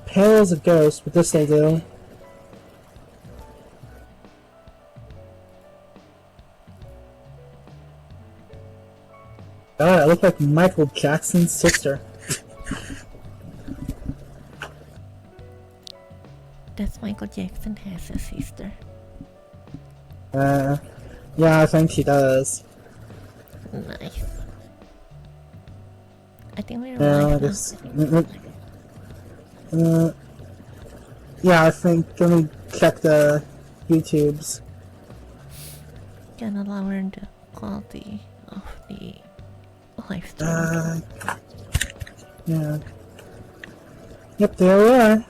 Pale as a ghost, but this they do. Oh, I look like Michael Jackson's sister. Does Michael Jackson has a sister? Yeah, I think he does. Nice. I think we're live now. Yeah, I think, let me check the YouTubes. Gonna lower the quality of the live stream. Yeah. Yep, there we are.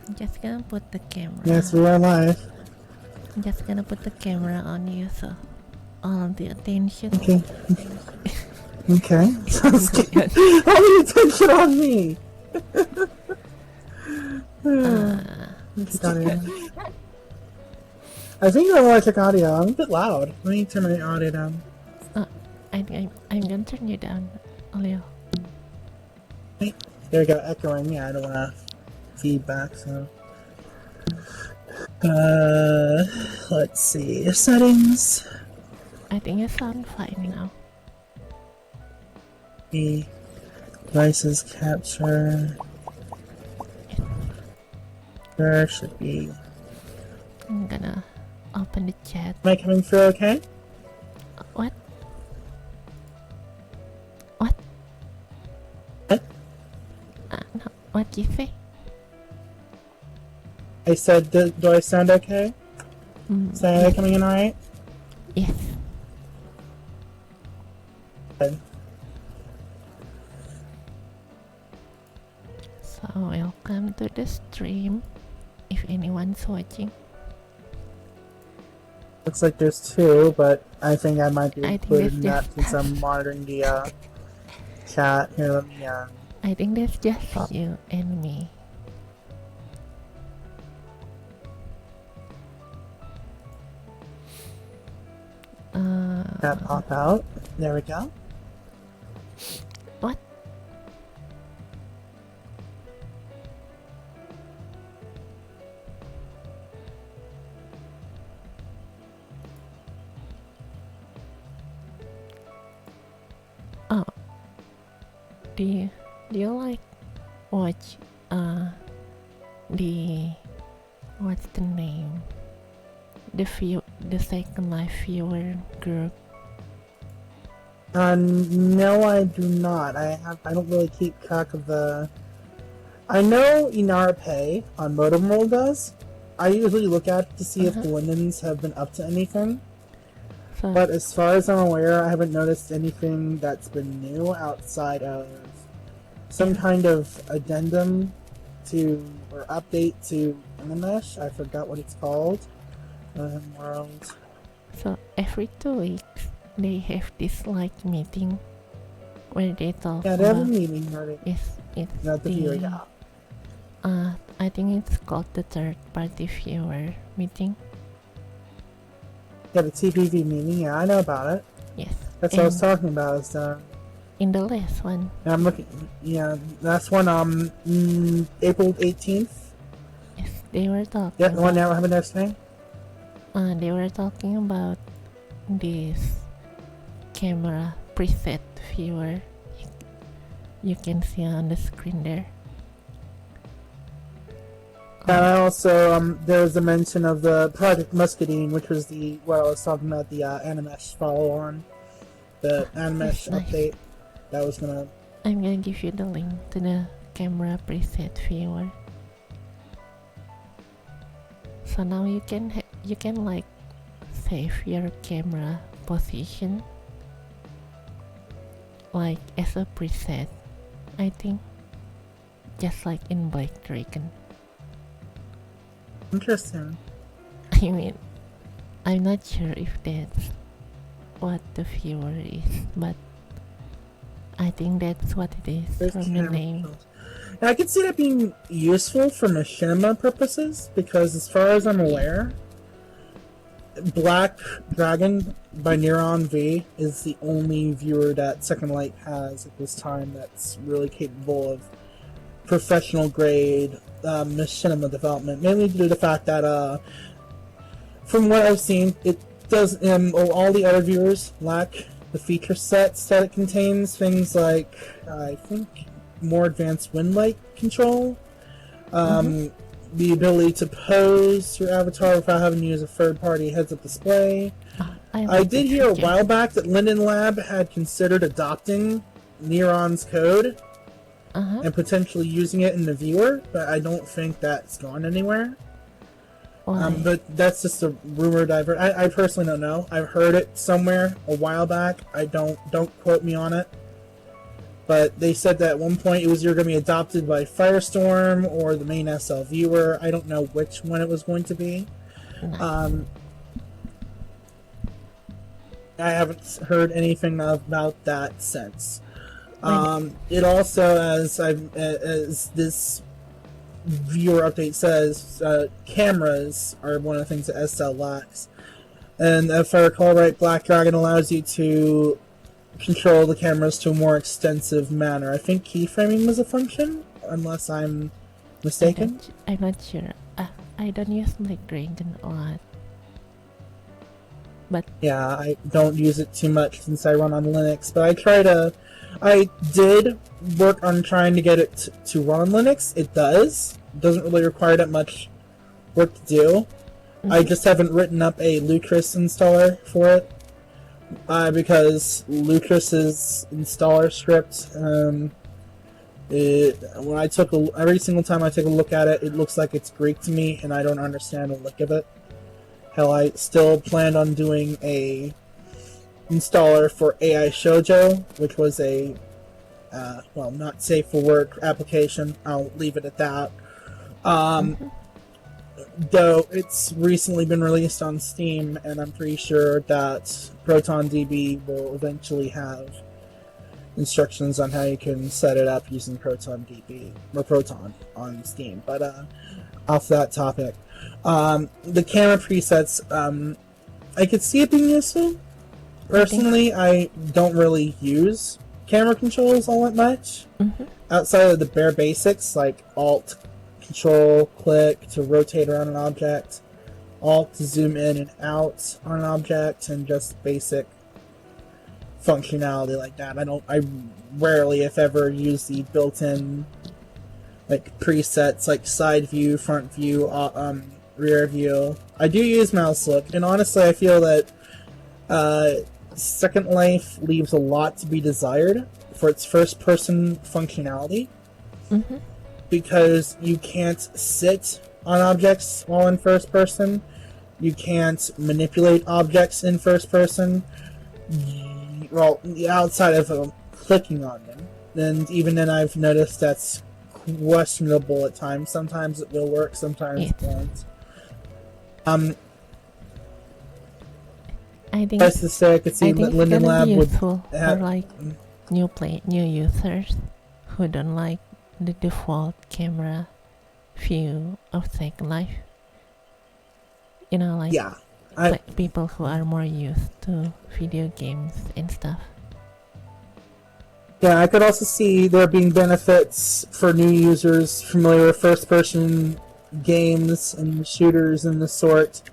I'm just gonna put the camera. Yes, we are live. I'm just gonna put the camera on you, so all of the attention. Okay. Okay. Sounds good. All the attention on me. I think I want to check audio. I'm a bit loud. Let me turn my audio down. I'm gonna turn you down, Olio. There we go, echoing. Yeah, I don't want to feedback, so. Let's see. Settings. I think it sounds fine now. The devices capture. There should be. I'm gonna open the chat. Am I coming through okay? What? What? What? No, what do you say? I said, do I sound okay? Is that coming in alright? Yes. Good. So welcome to the stream, if anyone's watching. Looks like there's two, but I think I might be included in that just since I'm monitoring the chat. Here, let me I think that's just you and me. That pop out. There we go. What? Oh, do you like watch the what's the name, the Second Life viewer group? No, I do not. I don't really keep track of the. I know Inarpe on Modem World does. I usually look at it to see if the Lindens have been up to anything. So, but as far as I'm aware, I haven't noticed anything that's been new outside of some kind of addendum to or update to Animesh. I forgot what it's called. World. So every 2 weeks they have this like meeting where they talk. Yeah, they have a meeting. Right? It's not the viewer. Yeah. I think it's called the third party viewer meeting. Yeah, the TPV meeting. Yeah, I know about it. Yes. That's what I was talking about. Is in the last one. I'm looking. Yeah, last one. April 18th. Yes, they were talking. Yeah, the one now having next thing. They were talking about this camera preset viewer. You can see on the screen there. And I also, there was a mention of the Project Muscadine, which was what I was talking about, the Animesh follow-on. The Animesh update that was gonna... I'm gonna give you the link to the camera preset viewer. So now you can like save your camera position like as a preset, I think, just like in Black Dragon. Interesting. I mean, I'm not sure if that's what the viewer is, but I think that's what it is from the name. Now, I can see that being useful for machinima purposes, because as far as I'm aware, Black Dragon by Neuron V is the only viewer that Second Light has at this time that's really capable of professional grade machinima development, mainly due to the fact that from what I've seen, it does all the other viewers lack the feature sets that it contains. Things like I think more advanced wind light control, the ability to pose your avatar without having to use a third-party heads-up display. I did hear a while back that Linden Lab had considered adopting Neuron's code and potentially using it in the viewer, but I don't think that's gone anywhere. But that's just a rumor divert. I personally don't know. I've heard it somewhere a while back. Don't quote me on it. But they said that at one point it was either going to be adopted by Firestorm or the main SL viewer. I don't know which one it was going to be. I haven't heard anything about that since. It also, as this viewer update says, cameras are one of the things that SL lacks. And if I recall right, Black Dragon allows you to control the cameras to a more extensive manner. I think keyframing was a function, unless I'm mistaken. I'm not sure. I don't use Black Dragon a lot. But yeah, I don't use it too much since I run on Linux, but I did work on trying to get it to run on Linux. It does. It doesn't really require that much work to do. I just haven't written up a Lucas installer for it. Because Lucas's installer script, every single time I take a look at it, it looks like it's Greek to me, and I don't understand a lick of it. Hell, I still planned on doing a installer for AI Shoujo, which was a, not safe for work application. I'll leave it at that. Though it's recently been released on Steam, and I'm pretty sure that ProtonDB will eventually have instructions on how you can set it up using ProtonDB or Proton on Steam. But off that topic, the camera presets, I could see it being useful. Personally, I don't really use camera controls all that much, outside of the bare basics like Alt, Control, click to rotate around an object, Alt to zoom in and out on an object, and just basic functionality like that. I rarely, if ever, use the built-in like presets like side view, front view, rear view. I do use mouse look, and honestly, I feel that Second Life leaves a lot to be desired for its first-person functionality. Because you can't sit on objects while in first person. You can't manipulate objects in first person. Well, outside of clicking on them. And even then I've noticed that's questionable at times. Sometimes it will work, sometimes it won't. I think I could see that Linden Lab would for like new users who don't like the default camera view of Second Life. You know, like, like people who are more used to video games and stuff. Yeah, I could also see there being benefits for new users familiar with first-person games and shooters and the sort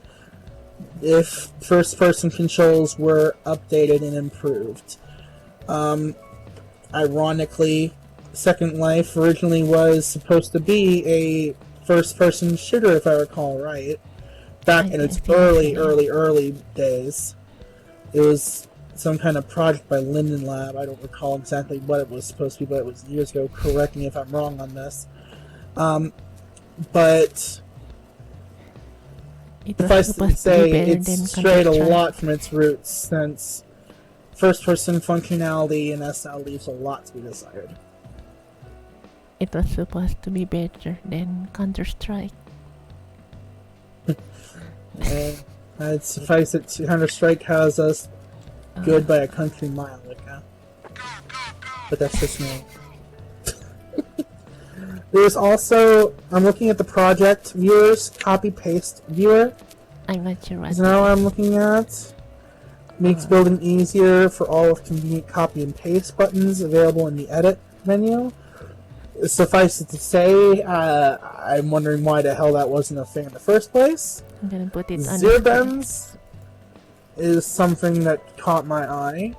if first-person controls were updated and improved. Ironically, Second Life originally was supposed to be a first-person shooter, if I recall right, back in its early days. It was some kind of project by Linden Lab. I don't recall exactly what it was supposed to be, but it was years ago. Correct me if I'm wrong on this. But suffice to say, it's strayed a lot from its roots, since first-person functionality in SL leaves a lot to be desired. It was supposed to be better than Counter-Strike. I'd suffice it to Counter-Strike has us good by a country mile, but that's just me. There's also, I'm looking at the project viewers, copy-paste viewer. I'm not sure what is now what I'm looking at. Makes building easier for all of convenient copy and paste buttons available in the edit menu. Suffice it to say, I'm wondering why the hell that wasn't a thing in the first place. I'm gonna put it on Zirbens is something that caught my eye.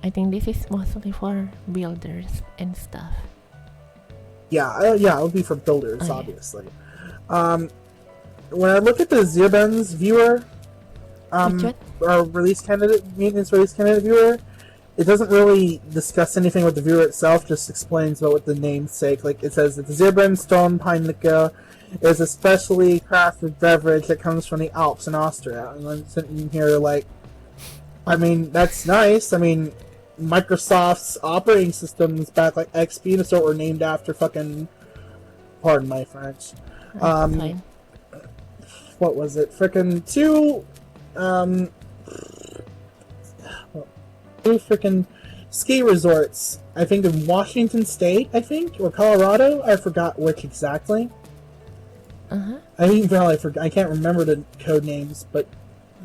I think this is mostly for builders and stuff. Yeah, it'll be for builders, Oh, obviously. When I look at the Zirbens viewer, or maintenance release candidate viewer, it doesn't really discuss anything with the viewer itself, just explains about what the namesake. Like, it says that the Zirbens Stone Pine Liquor is a specially crafted beverage that comes from the Alps in Austria. And I'm sitting here like, I mean, that's nice. I mean, Microsoft's operating systems back like XP and so were named after fucking, pardon my French. Fine. What was it? Frickin' two freaking ski resorts. I think in Washington State, or Colorado. I forgot which exactly. I think probably I can't remember the code names, but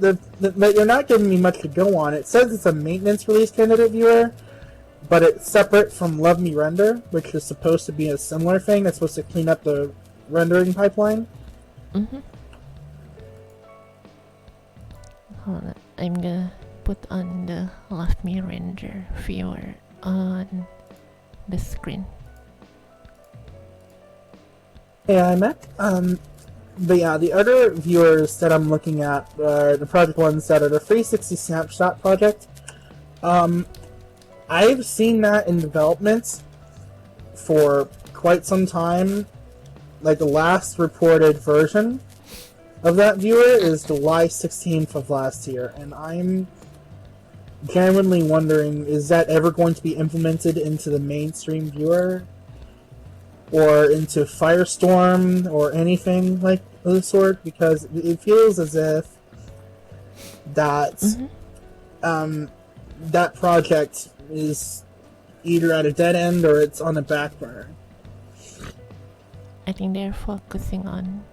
you're not giving me much to go on. It says it's a maintenance release candidate viewer, but it's separate from Love Me Render, which is supposed to be a similar thing that's supposed to clean up the rendering pipeline. Hold on. I'm gonna put on the Love Me Render viewer on the screen. Hey, I'm Mac. But yeah, the other viewers that I'm looking at are the project ones that are the 360 Snapshot project. I've seen that in development for quite some time. Like, the last reported version of that viewer is July 16th of last year, and I'm genuinely wondering, is that ever going to be implemented into the mainstream viewer? Or into Firestorm, or anything like the sort? Because it feels as if that that project is either at a dead end or it's on the back burner. I think they're focusing on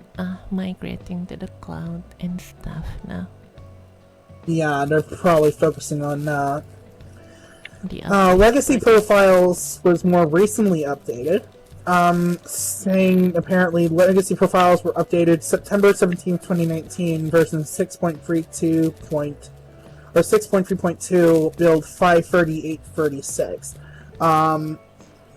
migrating to the cloud and stuff now. Yeah, they're probably focusing on that. project. Legacy Profiles was more recently updated. Saying apparently legacy profiles were updated September 17th, 2019, version 6.3.2 build 53836.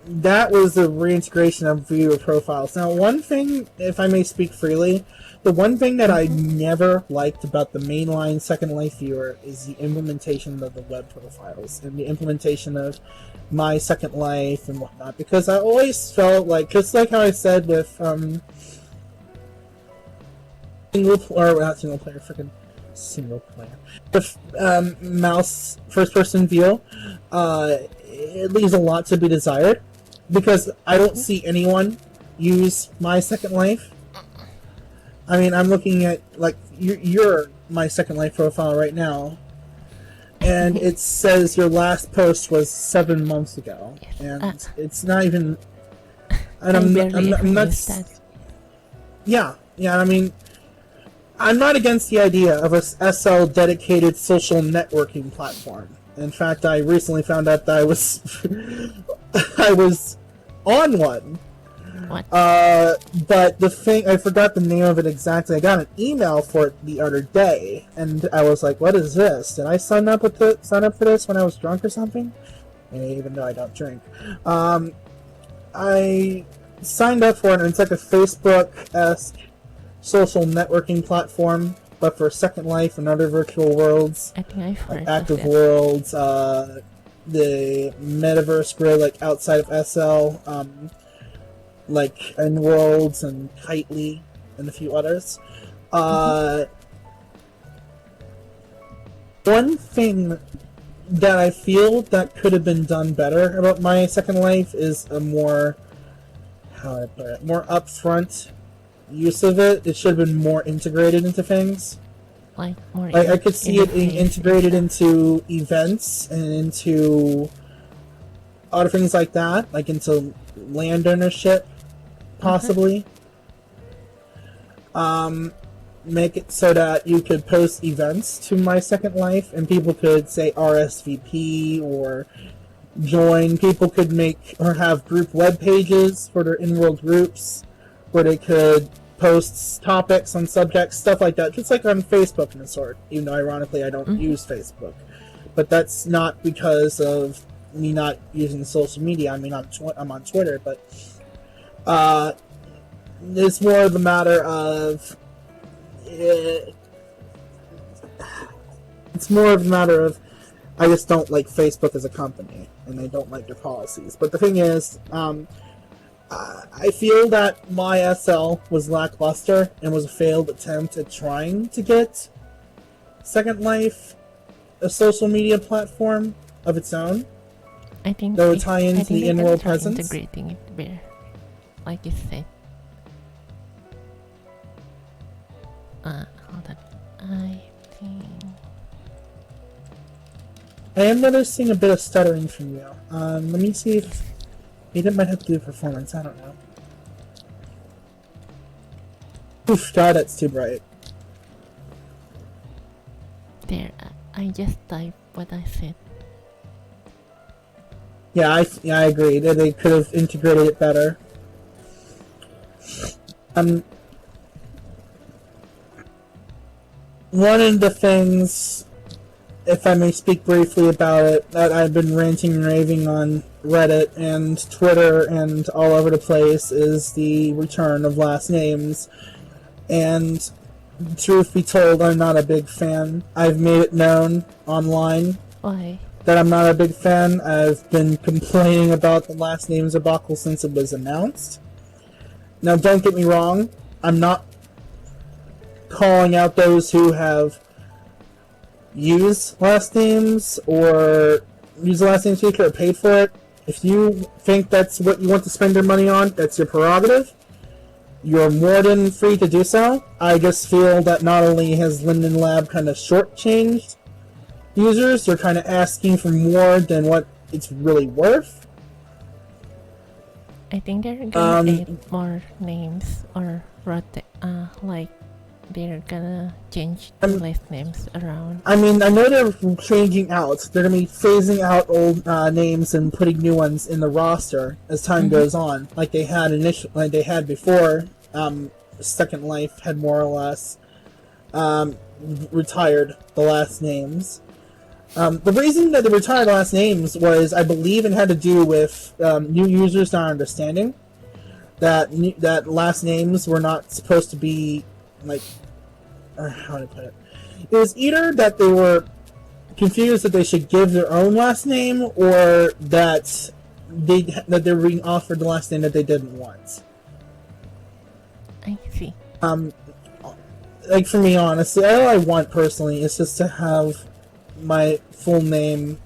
That was the reintegration of viewer profiles. Now, one thing, if I may speak freely, the one thing that I never liked about the mainline Second Life viewer is the implementation of the web profiles and the implementation of My Second Life and whatnot, because I always felt like, just like how I said with single player, with mouse first person view, it leaves a lot to be desired, because I don't see anyone use My Second Life. I mean, I'm looking at like your My Second Life profile right now, and it says your last post was 7 months ago, and it's not even. And I'm not. Yeah. I mean, I'm not against the idea of a SL dedicated social networking platform. In fact, I recently found out that I was I was on one. What? But the thing, I forgot the name of it exactly. I got an email for it the other day, and I was like, "What is this? Did I sign up for this when I was drunk or something?" And even though I don't drink, I signed up for it, and it's like a Facebook-esque social networking platform, but for Second Life and other virtual worlds, I think I've heard like Active of it. Worlds, the Metaverse grid, like outside of SL, like Worlds and Kitely and a few others. One thing that I feel that could have been done better about My Second Life is a more, how do I put it, more upfront use of it. It should have been more integrated into things. Like more. I could see it being integrated into events and into other things like that, like into land ownership, possibly. make it so that you could post events to My Second Life, and people could say RSVP or join. People could make or have group web pages for their in-world groups where they could post topics on subjects, stuff like that, just like on Facebook and a sort. Even though ironically I don't use Facebook, but that's not because of me not using social media. I mean, I'm on Twitter, but it's more of a matter of it's more of a matter of I just don't like Facebook as a company, and I don't like their policies. But the thing is, I feel that MySL was lackluster and was a failed attempt at trying to get Second Life a social media platform of its own. I think that would tie into the in-world presence. Integrating it better, like you said. Hold on. I think I am noticing a bit of stuttering from you. Let me see if maybe it might have to do with performance. I don't know. Oof, God, that's too bright. There, I just typed what I said. Yeah, I agree that they could have integrated it better. One of the things, if I may speak briefly about it, that I've been ranting and raving on Reddit and Twitter and all over the place is the return of last names. And truth be told, I'm not a big fan. I've made it known online. Why? That I'm not a big fan. I've been complaining about the last names debacle since it was announced. Now, don't get me wrong, I'm not calling out those who have used last names or used last names feature or paid for it. If you think that's what you want to spend your money on, that's your prerogative. You're more than free to do so. I just feel that not only has Linden Lab kind of shortchanged users, they're kind of asking for more than what it's really worth. I think they're gonna add more names or like they're gonna change the last names around. I mean, I know they're changing out. They're gonna be phasing out old names and putting new ones in the roster as time goes on, like they had before. Second Life had more or less retired the last names. The reason that they retired the last names was, I believe, it had to do with new users not understanding that last names were not supposed to be like, how do I put it? It was either that they were confused that they should give their own last name, or that they were being offered the last name that they didn't want. I see. Like, for me, honestly, all I want personally is just to have my full name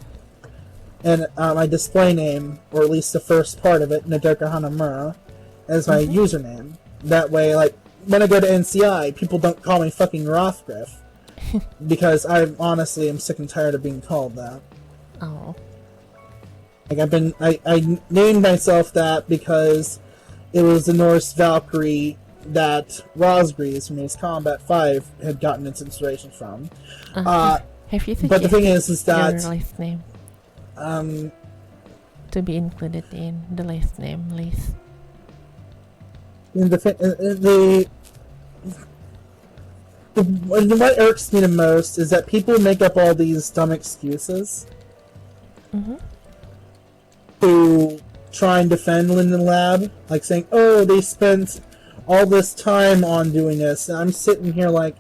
and my display name, or at least the first part of it, Nodoka Hanamura, as my username. That way, like, when I go to NCI, people don't call me fucking Rothgriff. Because I honestly am sick and tired of being called that. Oh. Like, I named myself that because it was the Norse Valkyrie that Rosgreaves from Ace Combat 5 had gotten its inspiration from. Have you but the thing is that your last name to be included in the last name list? What irks me the most is that people make up all these dumb excuses to try and defend Linden Lab, like saying, "Oh, they spent all this time on doing this," and I'm sitting here like,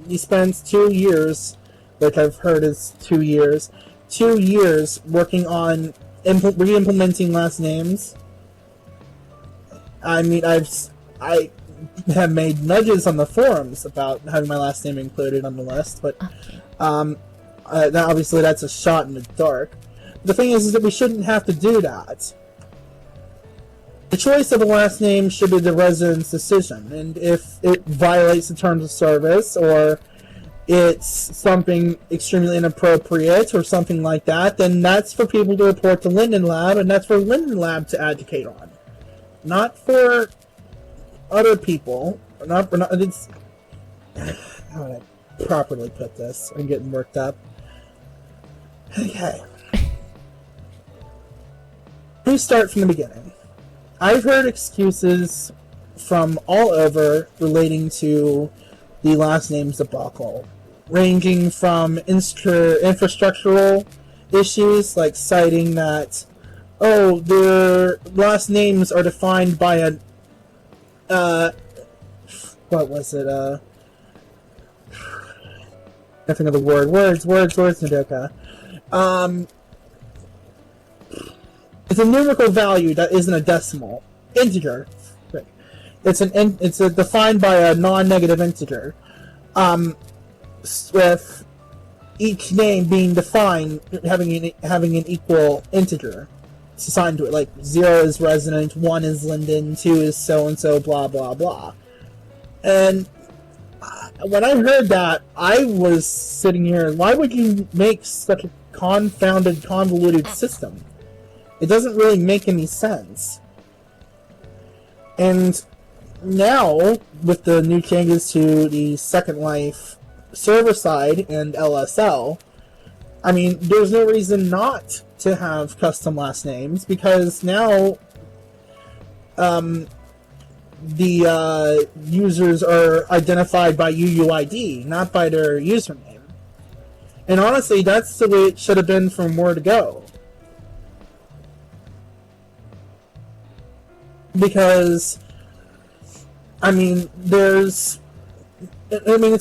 you spent 2 years, like I've heard is 2 years, 2 years working on re-implementing last names. I mean, I have made nudges on the forums about having my last name included on the list, but obviously that's a shot in the dark. The thing is that we shouldn't have to do that. The choice of a last name should be the resident's decision, and if it violates the terms of service, or it's something extremely inappropriate, or something like that, then that's for people to report to Linden Lab, and that's for Linden Lab to advocate on. Not for other people. how would I properly put this? I'm getting worked up. Okay. Let me start from the beginning. I've heard excuses from all over relating to the last names debacle, ranging from infrastructural issues, like citing that, oh, their last names are defined by a, what was it, I think of the word, words, Nodoka. It's a numerical value that isn't a decimal. Integer. It's defined by a non-negative integer. With each name being defined having an equal integer assigned to it. Like 0 is resident, 1 is Linden, 2 is so and so, blah blah blah. And when I heard that, I was sitting here, why would you make such a convoluted system? It doesn't really make any sense. And now, with the new changes to the Second Life server side and LSL, I mean, there's no reason not to have custom last names, because now the users are identified by UUID, not by their username. And honestly, that's the way it should have been from word go. Because, I mean, it's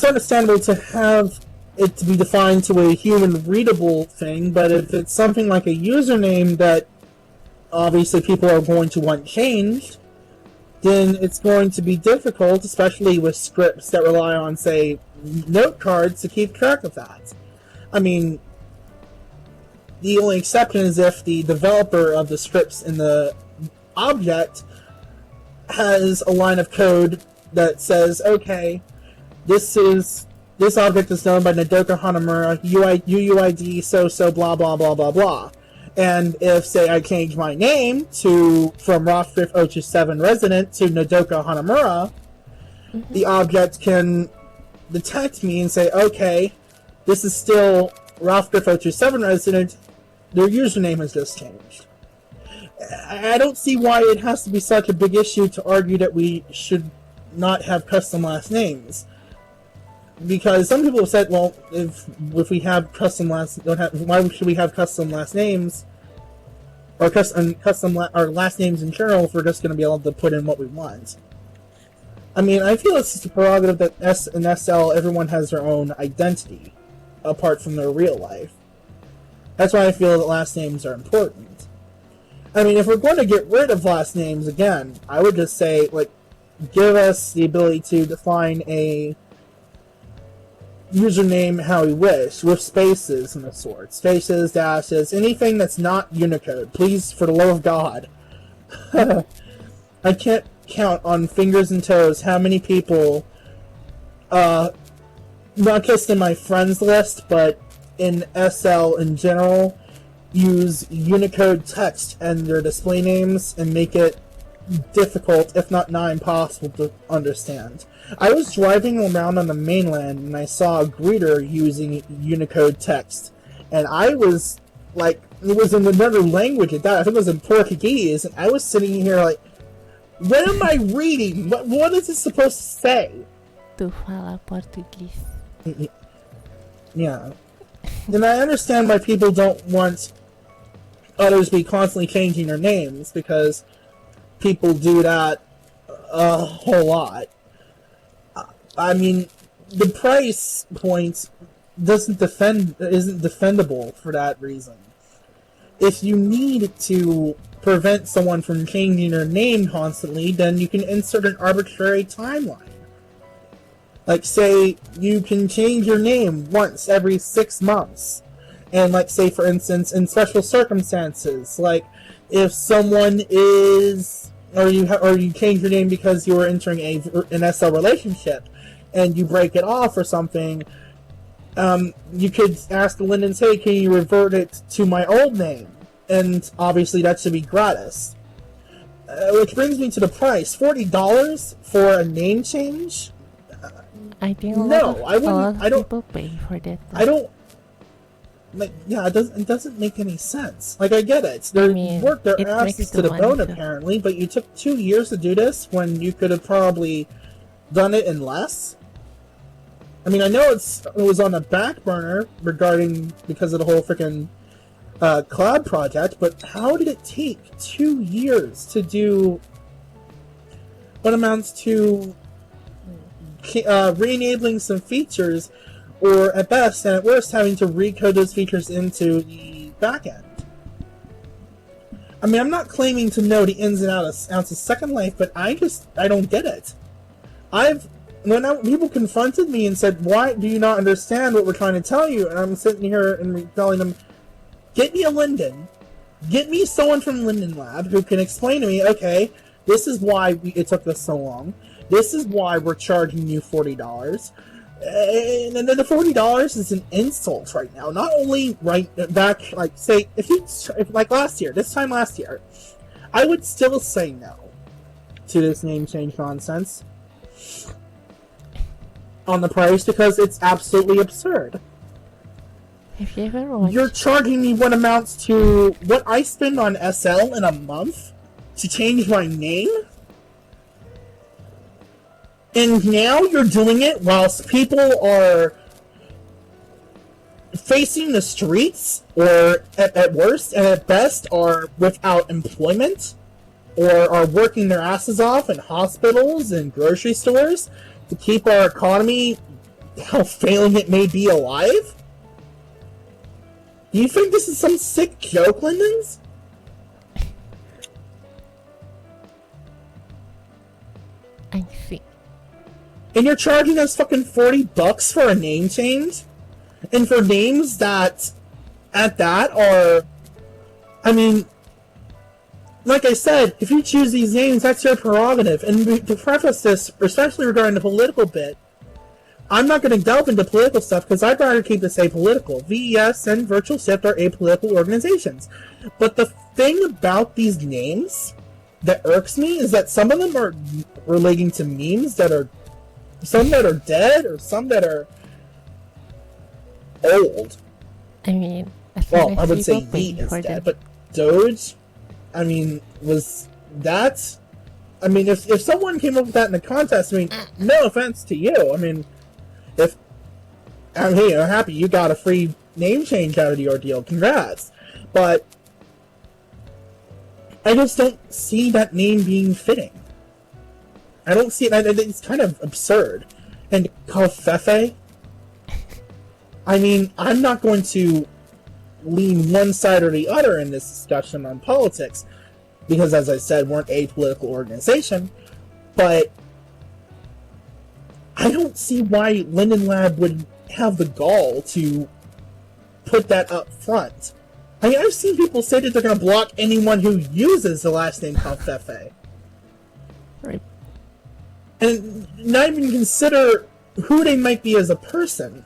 understandable to have it to be defined to a human-readable thing, but if it's something like a username that obviously people are going to want changed, then it's going to be difficult, especially with scripts that rely on, say, note cards to keep track of that. I mean, the only exception is if the developer of the scripts in the object has a line of code that says, okay, this object is known by Nodoka Hanamura, UUID, so, blah, blah, blah, blah, blah. And if, say, I change my name from Rothgriff027 resident to Nodoka Hanamura, the object can detect me and say, okay, this is still Rothgriff027 resident, their username has just changed. I don't see why it has to be such a big issue to argue that we should not have custom last names. Because some people have said, well, if we have custom why should we have custom last names, or our last names in general, if we're just going to be able to put in what we want? I mean, I feel it's just a prerogative that in SL everyone has their own identity, apart from their real life. That's why I feel that last names are important. I mean, if we're going to get rid of last names again, I would just say, like, give us the ability to define a username how we wish, with spaces and the sort. Spaces, dashes, anything that's not Unicode. Please, for the love of God. I can't count on fingers and toes how many people, not just in my friends list, but in SL in general, use Unicode text and their display names and make it difficult, if not nigh impossible, to understand. I was driving around on the mainland and I saw a greeter using Unicode text, and I was like, it was in another language at that. I think it was in Portuguese, and I was sitting here like, what am I reading? What is it supposed to say? Tu fala português. Yeah. And I understand why people don't want others be constantly changing their names, because people do that a whole lot. I mean, the price point isn't defendable for that reason. If you need to prevent someone from changing their name constantly, then you can insert an arbitrary timeline. Like, say, you can change your name once every 6 months. And, like, say, for instance, in special circumstances, like, if someone is, or you change your name because you were entering an SL relationship, and you break it off or something, you could ask the Linden, hey, can you revert it to my old name? And obviously that should be gratis. Which brings me to the price. $40 for a name change? I think No, I a wouldn't. lot I of don't. people pay for that. I don't. Like, yeah, it doesn't make any sense. Like, I get it. They worked their it makes asses the to the money bone, too. apparently, but you took 2 years to do this when you could have probably done it in less. I mean, I know it was on the back burner because of the whole freaking cloud project, but how did it take 2 years to do what amounts to re-enabling some features, or at best and at worst having to recode those features into the backend? I mean, I'm not claiming to know the ins and outs of Second Life, but I don't get it. When people confronted me and said, "Why do you not understand what we're trying to tell you?" and I'm sitting here and telling them, "Get me a Linden. Get me someone from Linden Lab who can explain to me, okay, this is why it took us so long. This is why we're charging you $40. And then the $40 is an insult right now. Not only right back, like, say, if like this time last year, I would still say no to this name change nonsense on the price because it's absolutely absurd. Have you ever watched... You're charging me what amounts to what I spend on SL in a month to change my name? And now you're doing it whilst people are facing the streets, or at worst and at best are without employment, or are working their asses off in hospitals and grocery stores to keep our economy, how failing it may be, alive? Do you think this is some sick joke, Lindens? I see. And you're charging us fucking $40 for a name change? And for names that, at that, are... I mean, like I said, if you choose these names, that's your prerogative. And to preface this, especially regarding the political bit, I'm not going to delve into political stuff because I'd rather keep this apolitical. VES and Virtual Shift are apolitical organizations. But the thing about these names that irks me is that some of them are relating to memes that are... some that are dead, or some that are old. I mean, well, I would say Yeet is dead, but Doge, I mean, was that... I mean, if someone came up with that in a contest, I mean, no offense to you, I mean, if... I'm happy you got a free name change out of the ordeal, congrats. But I just don't see that name being fitting. I don't see it. It's kind of absurd. And Kofefe? I mean, I'm not going to lean one side or the other in this discussion on politics, because, as I said, we're an apolitical organization, but I don't see why Linden Lab would have the gall to put that up front. I mean, I've seen people say that they're going to block anyone who uses the last name Kofefe. Right. And not even consider who they might be as a person.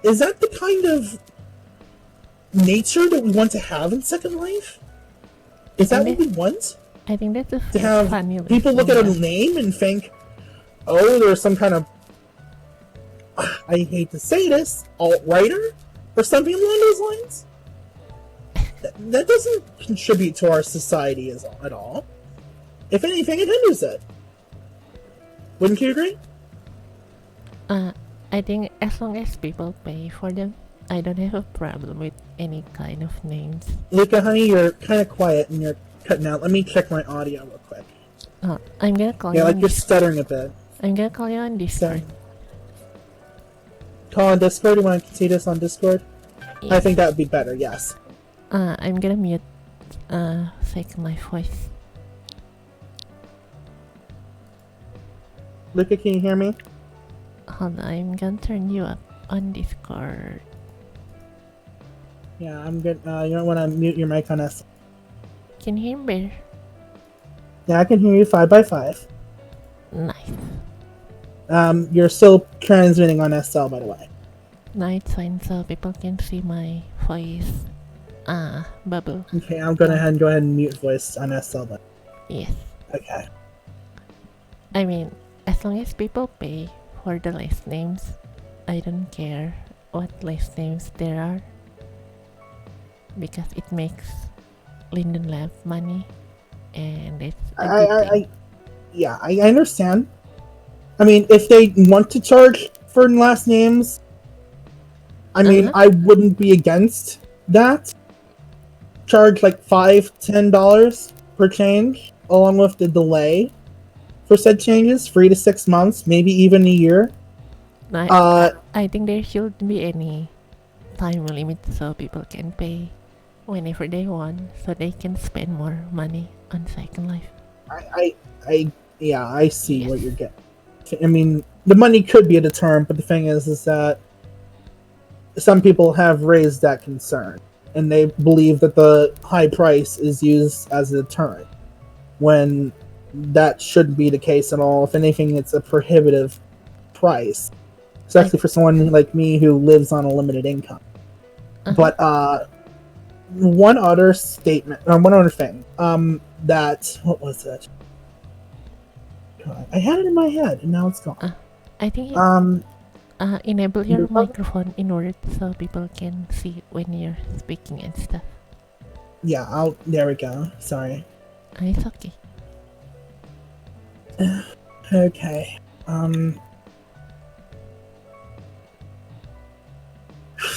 Is that the kind of nature that we want to have in Second Life? Is that what we want? I think that's to have people look at a name and think, oh, there's some kind of, I hate to say this, alt-writer? Or something along those lines? That doesn't contribute to our society at all. If anything, it hinders it. Wouldn't you agree? I think as long as people pay for them, I don't have a problem with any kind of names. Luca, honey, you're kind of quiet and you're cutting out. Let me check my audio real quick. I'm gonna call you. Yeah, like you're stuttering a bit. I'm gonna call you on Discord. Call on Discord? You want to see this on Discord? Yes. I think that would be better, yes. I'm gonna mute fake my voice. Luca, can you hear me? Hold on, I'm gonna turn you up on Discord. Yeah, I'm good. You don't want to mute your mic on us. Can you hear me better? Yeah, I can hear you 5x5. Nice. You're still transmitting on SL, by the way. No, it's fine, so people can see my voice. Bubble. Okay, I'm gonna go ahead and mute voice on SL then. Yes. Okay. I mean, as long as people pay for the last names, I don't care what last names there are because it makes Linden Lab money, and it's a good thing. I understand. I mean, if they want to charge for last names, I mean, I wouldn't be against that. Charge like $5-10 per change, along with the delay for said changes, 3 to 6 months, maybe even a year. I think there shouldn't be any time limit so people can pay whenever they want, so they can spend more money on Second Life. I see what you're getting. I mean, the money could be a deterrent, but the thing is that some people have raised that concern, and they believe that the high price is used as a deterrent, when that shouldn't be the case at all. If anything, it's a prohibitive price, especially for someone like me who lives on a limited income. But one other statement, one other thing, that, what was it? I had it in my head, and now it's gone. I think enable your microphone in order so people can see when you're speaking and stuff. Yeah, there we go. Sorry. It's okay. Okay.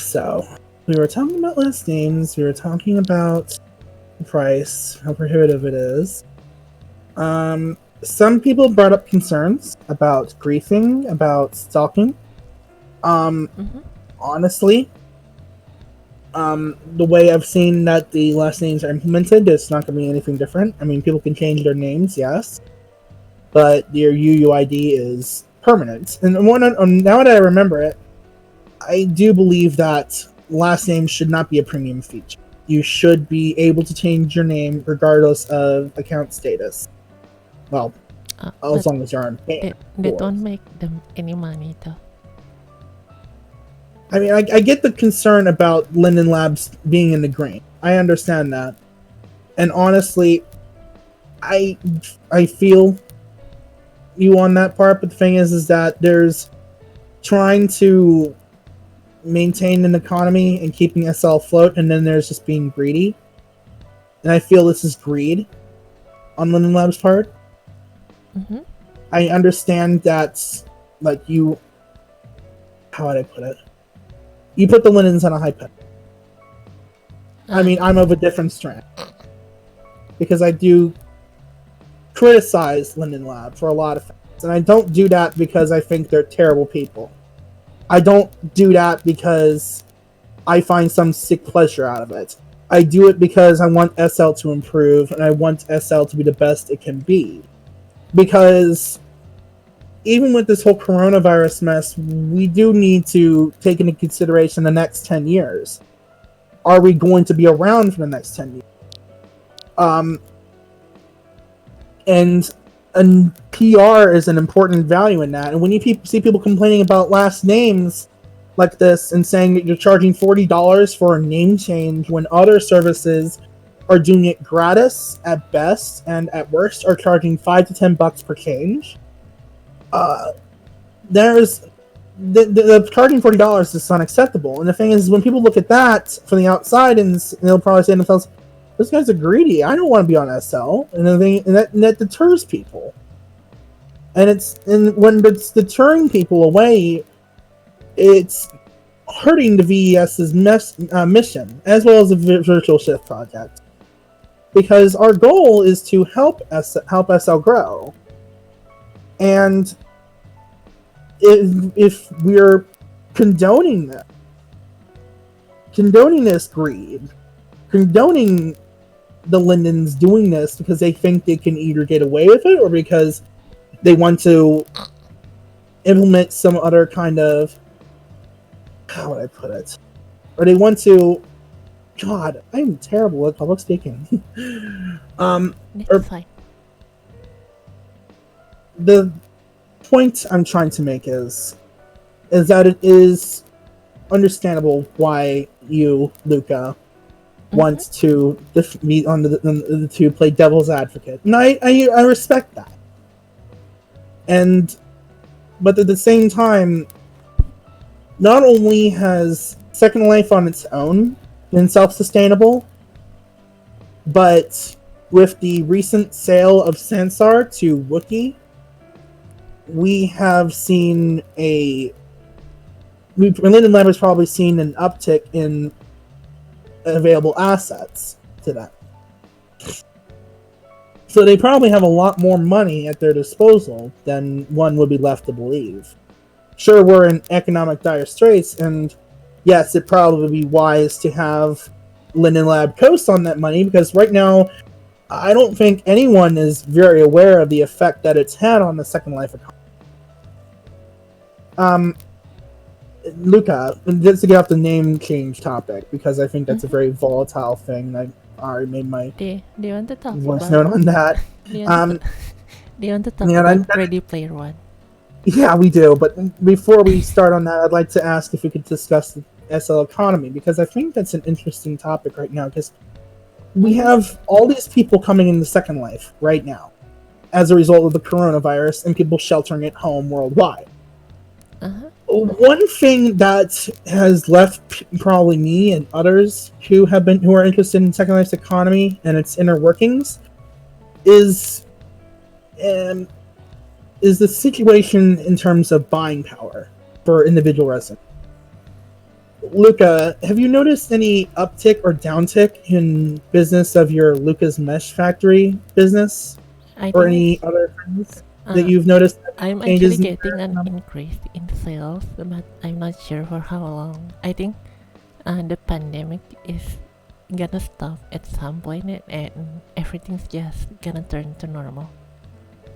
So, we were talking about last names, we were talking about the price, how prohibitive it is. Some people brought up concerns about griefing, about stalking. Honestly, the way I've seen that the last names are implemented, it's not going to be anything different. I mean, people can change their names, yes, but your UUID is permanent. And now that I remember it, I do believe that last names should not be a premium feature. You should be able to change your name regardless of account status. Well, as long as you're on pay. They don't make them any money though. I mean, I get the concern about Linden Labs being in the green. I understand that. And honestly, I feel you on that part, but the thing is that there's trying to maintain an economy and keeping SL afloat, and then there's just being greedy. And I feel this is greed on Linden Labs' part. I understand that, like, how would I put it? You put the Lindens on a high pedestal. I mean, I'm of a different strand. Because I do criticize Linden Lab for a lot of things. And I don't do that because I think they're terrible people. I don't do that because I find some sick pleasure out of it. I do it because I want SL to improve, and I want SL to be the best it can be. Because even with this whole coronavirus mess, we do need to take into consideration the next 10 years. Are we going to be around for the next 10 years? And PR is an important value in that. And when you see people complaining about last names like this and saying that you're charging $40 for a name change when other services are doing it gratis at best and at worst are charging $5 to $10 per change, there's the charging $40 is unacceptable. And the thing is, when people look at that from the outside, and they'll probably say to themselves, "Those guys are greedy. I don't want to be on SL," and that deters people. And when it's deterring people away, it's hurting the VES's mission as well as the Virtual Shift project, because our goal is to help SL grow. And if we're condoning this greed, condoning the Lindens doing this because they think they can either get away with it or because they want to implement some other kind of, how would I put it? Or they want to, God, I'm terrible at public speaking. Fine. The point I'm trying to make is that it is understandable why you, Luca, wants to meet on to play devil's advocate, and I respect that. And But at the same time, not only has Second Life on its own been self-sustainable, but with the recent sale of Sansar to Wookiee, we have seen Linden Lab has probably seen an uptick in available assets to them. So they probably have a lot more money at their disposal than one would be left to believe. Sure, we're in economic dire straits, and yes, it'd probably be wise to have Linden Lab coast on that money, because right now, I don't think anyone is very aware of the effect that it's had on the Second Life economy. Luca, just to get off the name change topic, because I think that's a very volatile thing. I already made my do you want to talk voice about note on that. do you want to talk about Ready Player One? Yeah, we do. But before we start on that, I'd like to ask if we could discuss the SL economy, because I think that's an interesting topic right now, because we have all these people coming into Second Life right now as a result of the coronavirus and people sheltering at home worldwide. One thing that has left probably me and others who are interested in Second Life's economy and its inner workings is the situation in terms of buying power for individual residents. Luca, have you noticed any uptick or downtick in business of your Luca's Mesh Factory business, or any other things that you've noticed? I'm actually getting an increase in sales, but I'm not sure for how long. I think the pandemic is gonna stop at some point, and everything's just gonna turn to normal.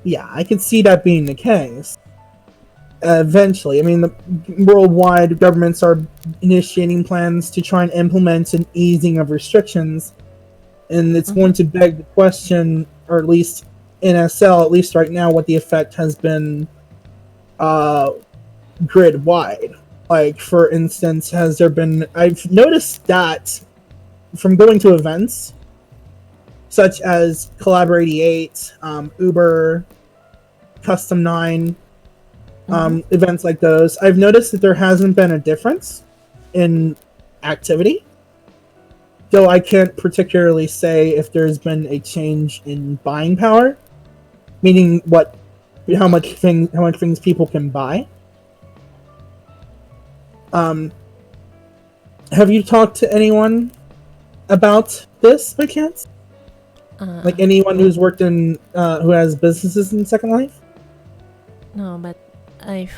Yeah, I can see that being the case. Eventually, I mean, the worldwide governments are initiating plans to try and implement an easing of restrictions, and it's going to beg the question, or at least in SL, at least right now, what the effect has been grid-wide. Like, for instance, I've noticed that from going to events, such as Collaborate 8, Uber, Custom 9, events like those, I've noticed that there hasn't been a difference in activity. Though I can't particularly say if there's been a change in buying power, meaning how much things people can buy. Have you talked to anyone about this by chance? Like anyone who's worked in who has businesses in Second Life? No, but I've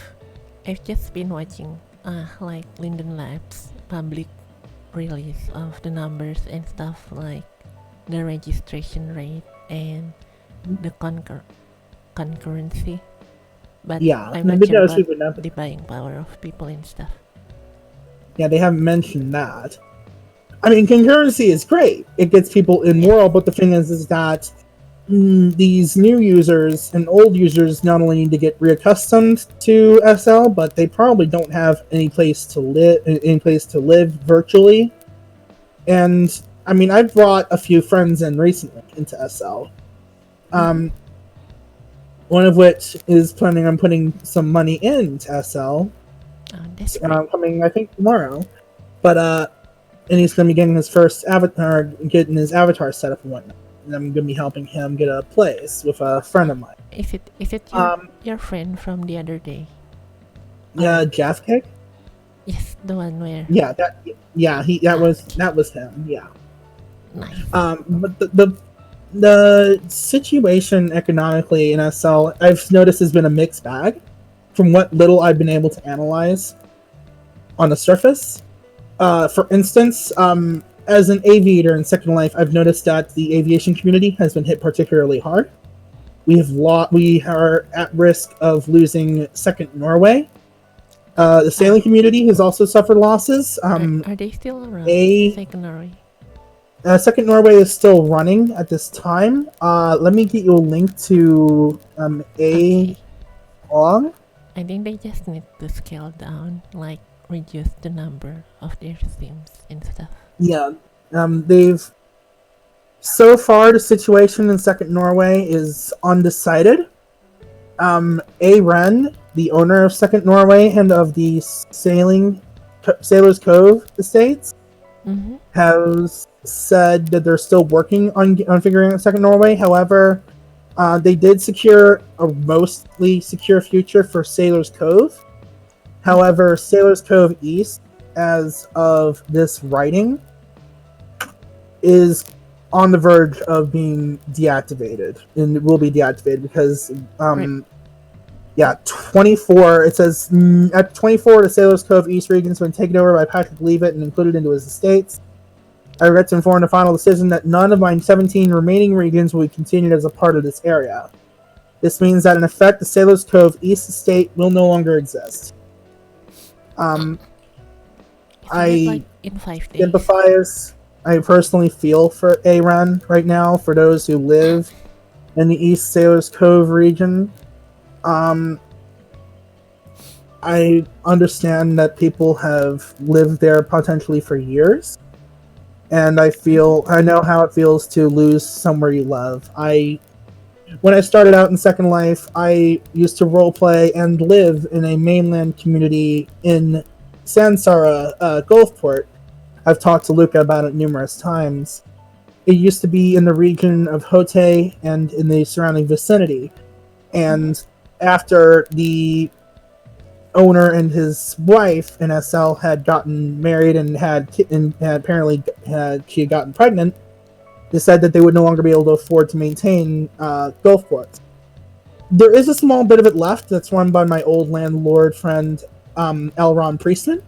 just been watching like Linden Lab's public release of the numbers and stuff, like the registration rate and the concurrency. But yeah, I'm not sure about the buying power of people and stuff. Yeah, they haven't mentioned that. I mean, concurrency is great. It gets people in world, but the thing is that these new users and old users not only need to get reaccustomed to SL, but they probably don't have any place to live virtually. And I mean, I've brought a few friends in recently into SL. One of which is planning on putting some money into SL. Coming, I think, tomorrow. But and he's going to be getting his first avatar, getting his avatar set up and whatnot. And I'm going to be helping him get a place with a friend of mine. Is it your friend from the other day? Jeff Cake? Yes, the one where. Yeah, that was him. Yeah. Nice. But the situation economically in SL, I've noticed, has been a mixed bag. From what little I've been able to analyze on the surface. For instance, as an aviator in Second Life, I've noticed that the aviation community has been hit particularly hard. We are at risk of losing Second Norway. The sailing community has also suffered losses. Are they still around? Second Norway? Second Norway is still running at this time. Let me get you a link to log. I think they just need to scale down, like reduce the number of their themes and stuff. Yeah, so far the situation in Second Norway is undecided. AREN the owner of Second Norway and of the Sailor's Cove estates, has said that they're still working on figuring out Second Norway. However, they did secure a mostly secure future for Sailor's Cove. However, Sailor's Cove East, as of this writing, is on the verge of being deactivated, and it will be deactivated because, yeah, 24. It says at 24, the Sailor's Cove East region has been taken over by Patrick Leavitt and included into his estates. I regret to inform the final decision that none of my 17 remaining regions will be continued as a part of this area. This means that in effect, the Sailor's Cove East estate will no longer exist. I in 5 days. sympathize. I personally feel for Aaron right now, for those who live in the East Sailor's Cove region. I understand that people have lived there potentially for years, and I know how it feels to lose somewhere you love. When I started out in Second Life, I used to roleplay and live in a mainland community in Sansara, Gulfport. I've talked to Luca about it numerous times. It used to be in the region of Hote and in the surrounding vicinity. And after the owner and his wife in SL had gotten married and had apparently she had gotten pregnant, they said that they would no longer be able to afford to maintain Gulfport. There is a small bit of it left that's run by my old landlord friend, Elron Priestman.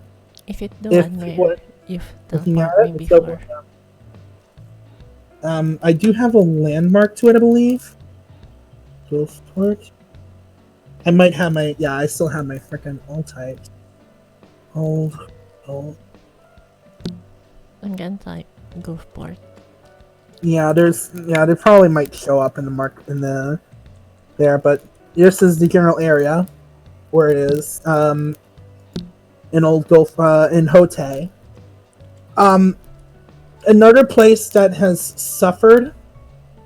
Is it the one where you've teleported me before? I do have a landmark to it, I believe. Gulfport. I might have I still have my frickin' all types. Hold. I'm gonna type Gulfport. Yeah, they probably might show up in the there, but this is the general area where it is. In Old Gulf, in Hote. Another place that has suffered,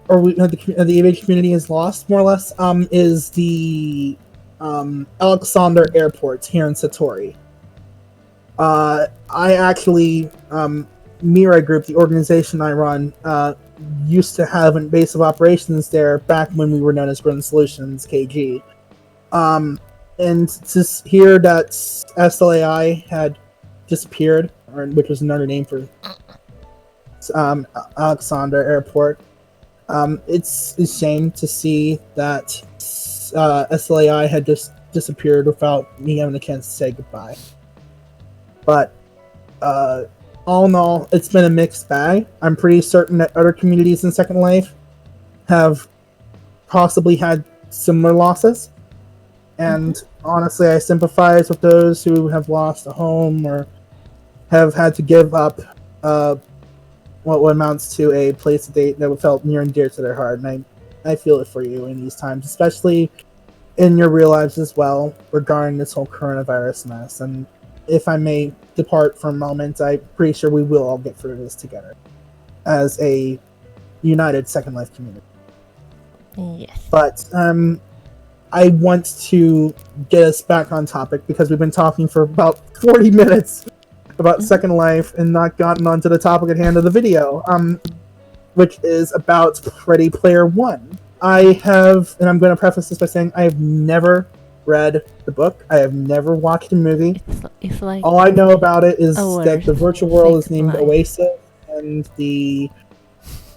or the AVH community has lost more or less, is the Alexander Airport here in Satori. I actually, Mirai Group, the organization I run, used to have a base of operations there back when we were known as Grin Solutions, KG. And to hear that SLAI had disappeared, which was another name for Alexander Airport, it's a shame to see that SLAI had just disappeared without me having a chance to say goodbye. But all in all, it's been a mixed bag. I'm pretty certain that other communities in Second Life have possibly had similar losses. And honestly, I sympathize with those who have lost a home or have had to give up what amounts to a place that felt near and dear to their heart. And I feel it for you in these times, especially in your real lives as well, regarding this whole coronavirus mess. And if I may depart for a moment, I'm pretty sure we will all get through this together as a united Second Life community. Yes. But I want to get us back on topic because we've been talking for about 40 minutes about Second Life and not gotten onto the topic at hand of the video, which is about Ready Player One. I have, and I'm going to preface this by saying I have never read the book. I have never watched the movie. It's like all I know about it is that the virtual world is named Oasis, and the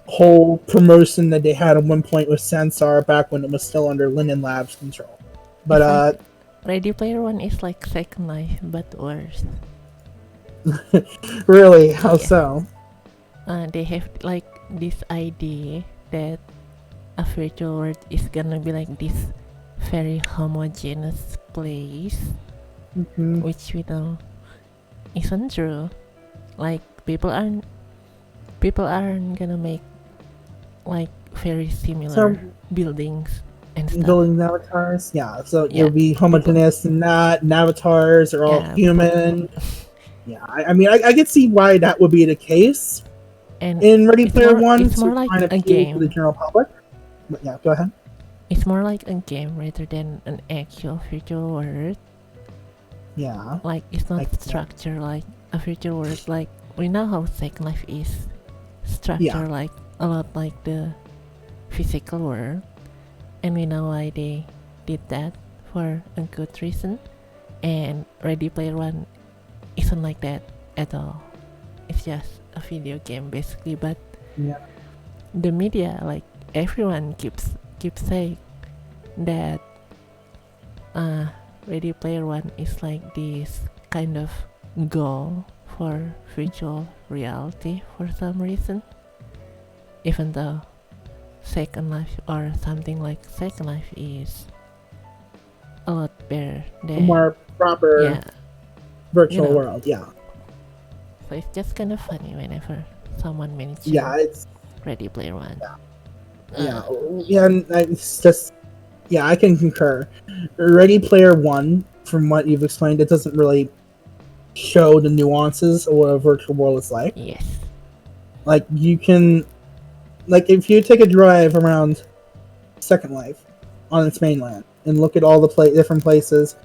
whole promotion that they had at one point with Sansar back when it was still under Linden Lab's control. But Ready Player One is like Second Life, but worse. Really? How so? They have like this idea that a virtual world is gonna be like this very homogeneous place, which we know isn't true. Like people aren't gonna make like very similar buildings and stuff. Building avatars, yeah. So it'll be homogeneous and not, and avatars are all human. Yeah, I mean, I can see why that would be the case. And in Ready Player One, it's more like kind of a game to the general public. But yeah, go ahead. it's more like a game rather than an actual virtual world. Yeah. Like it's not structured like a virtual world. Like we know how Second Life is structured, like a lot like the physical world, and we know why they did that for a good reason. And Ready Player One isn't like that at all. It's just a video game basically, but the media, like everyone keeps saying that Ready Player One is like this kind of goal for virtual reality for some reason, even though Second Life or something like Second Life is a lot better than a more proper virtual world. Yeah. So it's just kind of funny whenever someone mentions it's Ready Player One. And it's just I can concur. Ready Player One, from what you've explained, it doesn't really show the nuances of what a virtual world is like. Yes. Like you can, like if you take a drive around Second Life on its mainland and look at all the different places,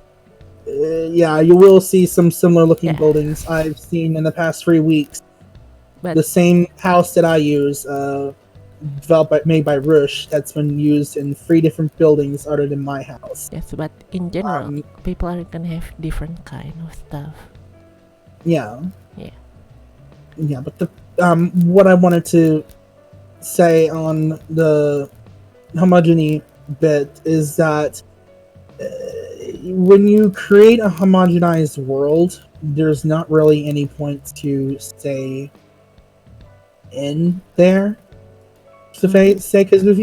you will see some similar looking buildings I've seen in the past 3 weeks. But the same house that I use, made by Rush, that's been used in 3 different buildings other than my house. Yes, but in general, people are gonna have different kind of stuff. Yeah, but the what I wanted to say on the homogeneity bit is that when you create a homogenized world, there's not really any point to stay in there. To say, because if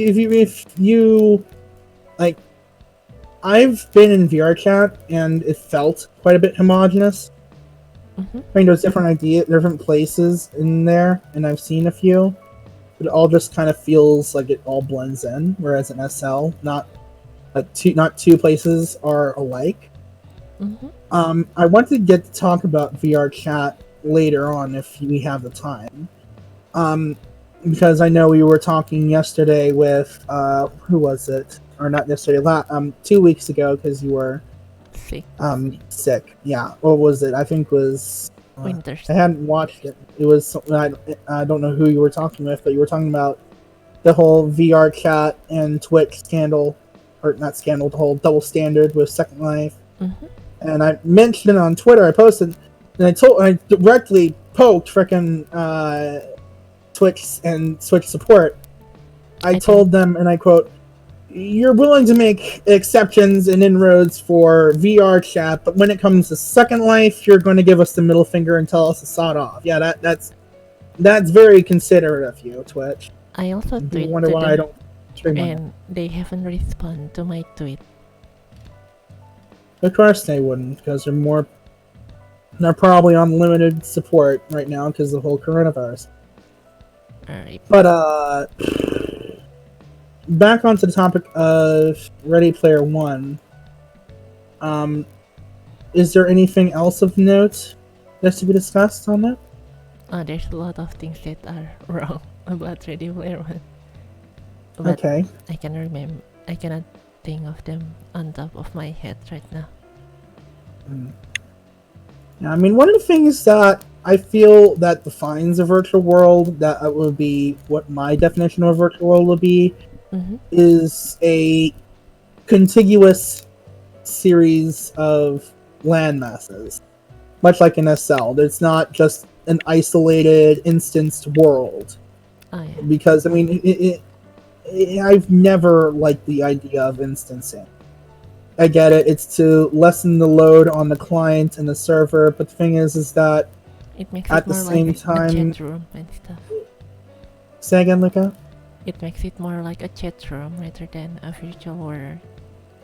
you like, I've been in VR chat and it felt quite a bit homogenous. I mean, there's different places in there, and I've seen a few, but it all just kind of feels like it all blends in. Whereas in SL, not two places are alike. I want to get to talk about VR chat later on if we have the time. Because I know we were talking yesterday with who was it? Or not yesterday, 2 weeks ago, because you were sick. Yeah, what was it? I think it was Winters. I hadn't watched it. It was I don't know who you were talking with, but you were talking about the whole VR chat and Twitch scandal, or not scandal, the whole double standard with Second Life. And I mentioned it on Twitter. I posted, and I directly poked frickin' Twitch and Switch support. I told them, and I quote, "You're willing to make exceptions and inroads for VR chat, but when it comes to Second Life, you're going to give us the middle finger and tell us to sod off." Yeah, that's very considerate of you, Twitch. I also tweeted wonder why I don't stream on it. And they haven't responded to my tweet. Of course they wouldn't, because they're probably on limited support right now because of the whole coronavirus. Alright. But back onto the topic of Ready Player One. Is there anything else of note that's to be discussed on that? There's a lot of things that are wrong about Ready Player One. But okay. I cannot think of them on top of my head right now. Yeah, I mean, one of the things that I feel that defines a virtual world, that would be what my definition of a virtual world would be, is a contiguous series of land masses. Much like in SL, it's not just an isolated, instanced world. Oh, yeah. Because, I mean, I've never liked the idea of instancing. I get it, it's to lessen the load on the client and the server, but the thing is that it makes at it the more same like time, a chat room and stuff. Say again, Luca? It makes it more like a chat room rather than a virtual world.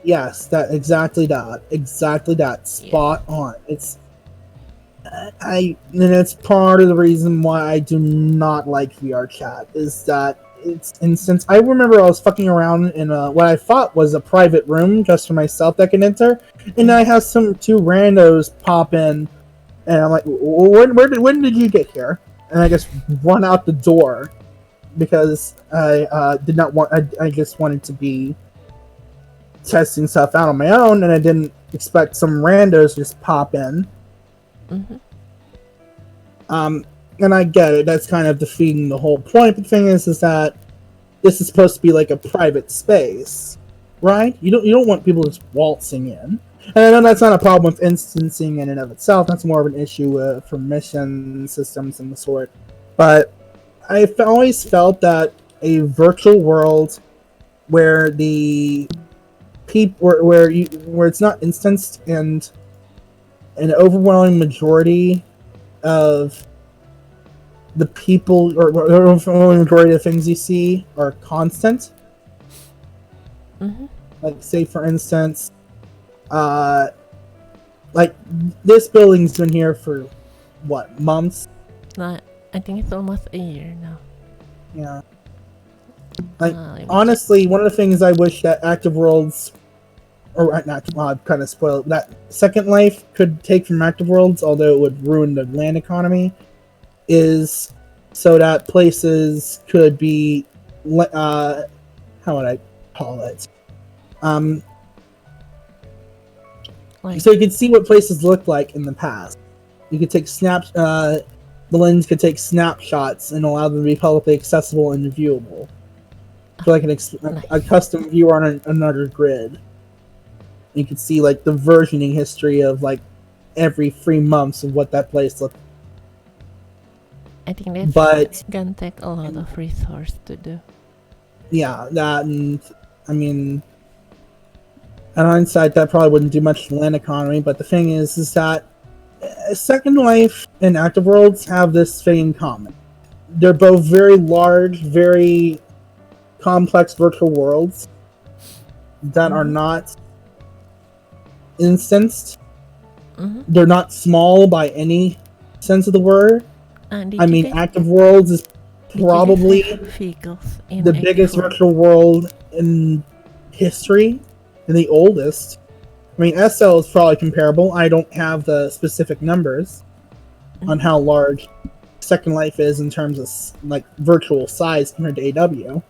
Yes, exactly that. Spot on. It's it's part of the reason why I do not like VR chat, is that it's instance. I remember I was fucking around in what I thought was a private room just for myself that can enter, and I have two randos pop in, and I'm like, when did you get here? And I just run out the door because I did not want. I just wanted to be testing stuff out on my own, and I didn't expect some randos to just pop in. Mm-hmm. And I get it. That's kind of defeating the whole point. But the thing is that this is supposed to be like a private space, right? You don't want people just waltzing in. And I know that's not a problem with instancing in and of itself. That's more of an issue with permission systems and the sort. But I've always felt that a virtual world where the people where it's not instanced and an overwhelming majority of the people or overwhelming majority of the things you see are constant. Mm-hmm. Like, say for instance, like this building's been here for what, months? I think it's almost a year now. Yeah. Like, honestly, one of the things I wish that Active Worlds, or not, kind of spoiled, that Second Life could take from Active Worlds, although it would ruin the land economy, is so that places could be, how would I call it? So you could see what places looked like in the past. You could take the lens could take snapshots and allow them to be publicly accessible and viewable. So like a custom viewer on another grid. You could see like the versioning history of like every 3 months of what that place looked like. I think that's gonna take a lot of resource to do. Yeah, that, and I mean, in hindsight, that probably wouldn't do much to the land economy, but the thing is that Second Life and Active Worlds have this thing in common. They're both very large, very complex virtual worlds that are not instanced. Mm-hmm. They're not small by any sense of the word. I mean, Active Worlds is probably the biggest virtual world in history and the oldest. I mean, SL is probably comparable. I don't have the specific numbers on how large Second Life is in terms of like virtual size compared to AW.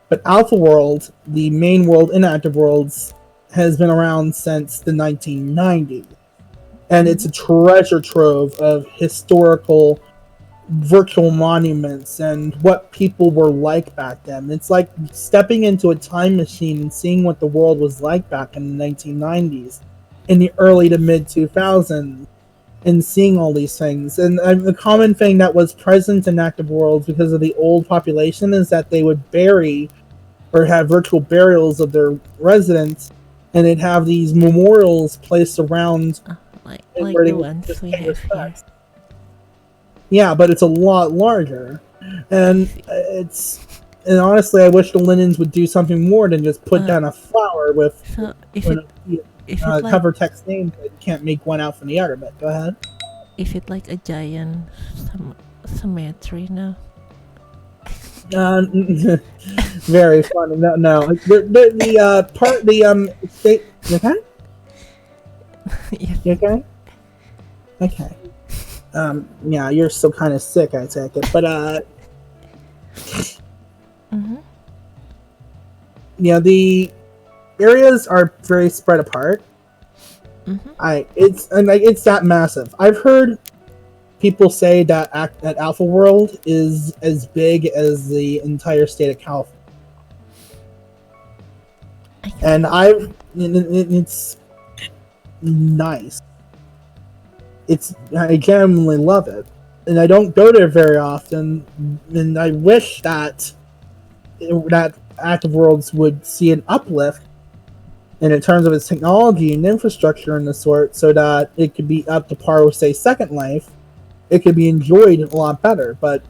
But Alpha World, the main world in Active Worlds, has been around since the 1990s. And it's a treasure trove of historical virtual monuments and what people were like back then. It's like stepping into a time machine and seeing what the world was like back in the 1990s, in the early to mid 2000s, and seeing all these things. And the common thing that was present in Active Worlds because of the old population is that they would bury or have virtual burials of their residents, and they'd have these memorials placed around like the ones we have here. Yeah, but it's a lot larger, and honestly, I wish the Lindens would do something more than just put down a flower with cover text name. But you can't make one out from the other. But go ahead. Is it like a giant cemetery now? Very funny. No. The state. You okay? Yes. You okay? Okay. Yeah, you're still kind of sick, I take it, but yeah, the areas are very spread apart. It's that massive. I've heard people say that Alpha World is as big as the entire state of California, and it's nice. I genuinely love it, and I don't go there very often. And I wish that Active Worlds would see an uplift in terms of its technology and infrastructure and the sort, so that it could be up to par with, say, Second Life. It could be enjoyed a lot better, but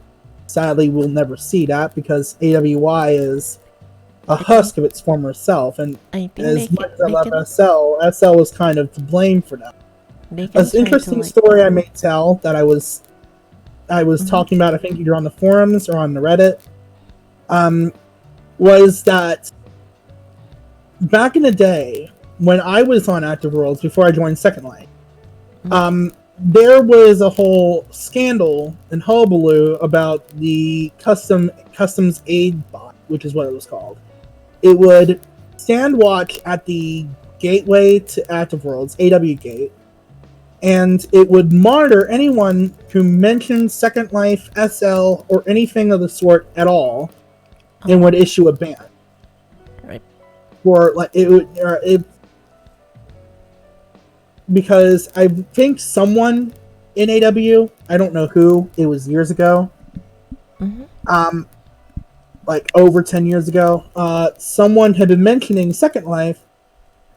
sadly, we'll never see that because AWI is a husk of its former self, and as much as I love SL was kind of to blame for that. An interesting story I may tell that I was talking about, I think either on the forums or on the Reddit, was that back in the day when I was on Active Worlds before I joined Second Life, there was a whole scandal and hullabaloo about the customs aid bot, which is what it was called. It would stand watch at the gateway to Active Worlds, AW Gate, and it would monitor anyone who mentioned Second Life, SL, or anything of the sort at all, and would issue a ban. Right. Or like because I think someone in AW, I don't know who, it was years ago, like over 10 years ago, someone had been mentioning Second Life,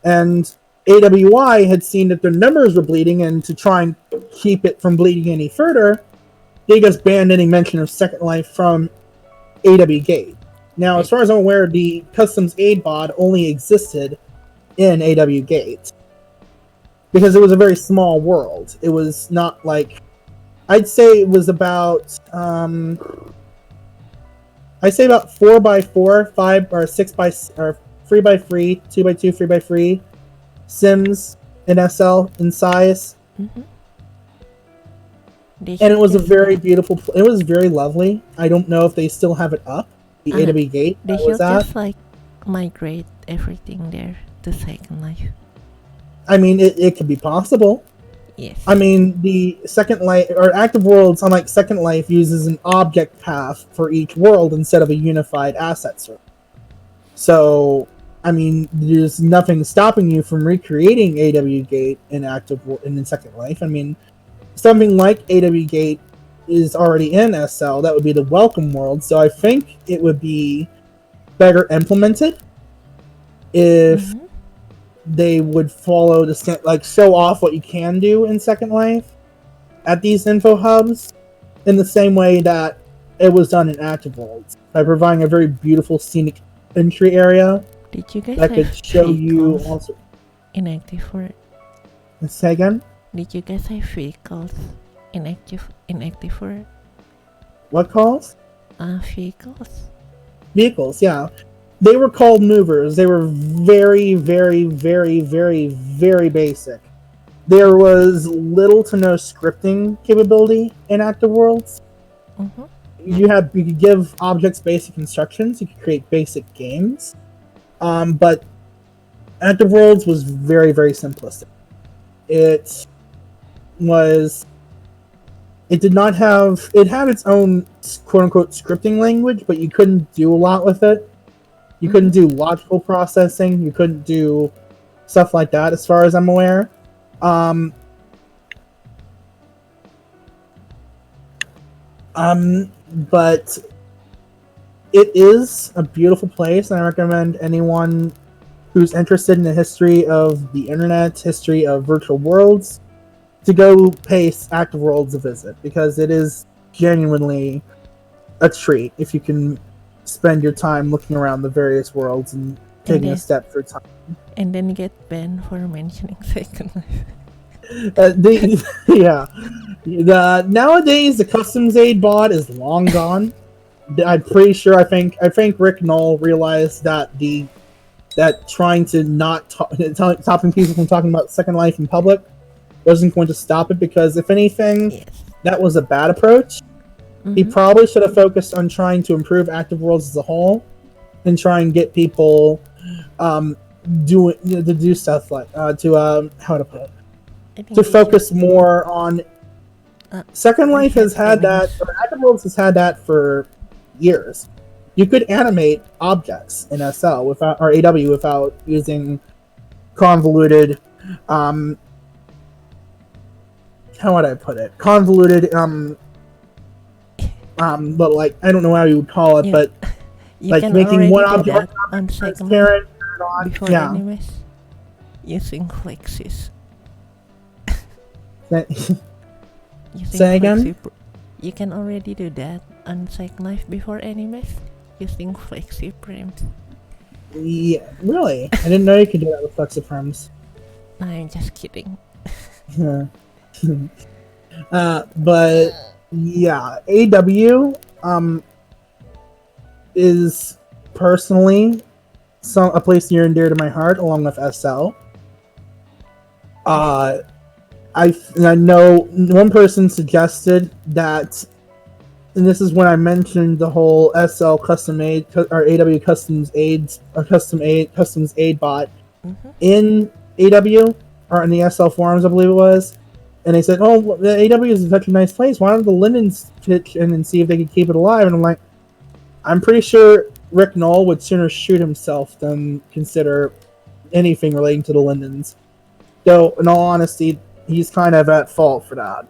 and AWI had seen that their numbers were bleeding, and to try and keep it from bleeding any further, they just banned any mention of Second Life from AW Gate. Now, as far as I'm aware, the Customs Aid bod only existed in AW Gate, because it was a very small world. It was not like... I'd say it was about... I'd say about 4x4, 5 or 6x or 3x3, 2x2, 3x3 Sims in SL in size. And it was a very beautiful... It was very lovely. I don't know if they still have it up. The AW Gate. They should just like migrate everything there to Second Life. I mean, it could be possible. Yes. I mean, the Second Life, or Active Worlds, unlike Second Life, uses an object path for each world instead of a unified asset server. So, I mean, there's nothing stopping you from recreating AW Gate in in Second Life. I mean, something like AW Gate is already in SL. That would be the Welcome World. So I think it would be better implemented if they would follow the, like, show off what you can do in Second Life at these info hubs in the same way that it was done in Active Worlds, by providing a very beautiful scenic entry area. Did you guys that could show you also inactive for it? Say again? Did you guys have vehicles inactive for it? What calls? Vehicles. Vehicles, yeah. They were called movers. They were very, very, very, very, very basic. There was little to no scripting capability in Active Worlds. You could give objects basic instructions. You could create basic games. But Active Worlds was very, very simplistic. It did not have... It had its own quote-unquote scripting language, but you couldn't do a lot with it. You couldn't do logical processing. You couldn't do stuff like that, as far as I'm aware. But it is a beautiful place, and I recommend anyone who's interested in the history of the internet, history of virtual worlds, to go pay Active Worlds a visit, because it is genuinely a treat if you can spend your time looking around the various worlds and taking a step for time. And then get banned for mentioning Second Life. Nowadays the Customs Aid bot is long gone. I'm pretty sure. I think Rick Knoll realized that trying to not stopping people from talking about Second Life in public wasn't going to stop it, because if anything, that was a bad approach. He probably should have focused on trying to improve Active Worlds as a whole, and try and get people to do stuff like how to put it, to focus more on... Second Life has had that, or Active Worlds has had that for years. You could animate objects in SL without, or AW, without using convoluted, how would I put it? Convoluted, but like, I don't know how you would call it, but like making one object transparent before animes using flexes. Say again? You can already do that on Second Life before animes using flexi frames. Yeah, really? I didn't know you could do that with flexi frames. I'm just kidding. But yeah, AW is personally a place near and dear to my heart, along with SL. I know one person suggested that and this is when I mentioned the whole SL custom aid or AW customs aid bot Mm-hmm. in AW or in the SL forums, I believe it was. And they said, "Oh, the AW is such a nice place. Why don't the Lindens pitch in and see if they can keep it alive?" And I'm like, I'm pretty sure Rick Knoll would sooner shoot himself than consider anything relating to the Lindens. Though, in all honesty, he's kind of at fault for that.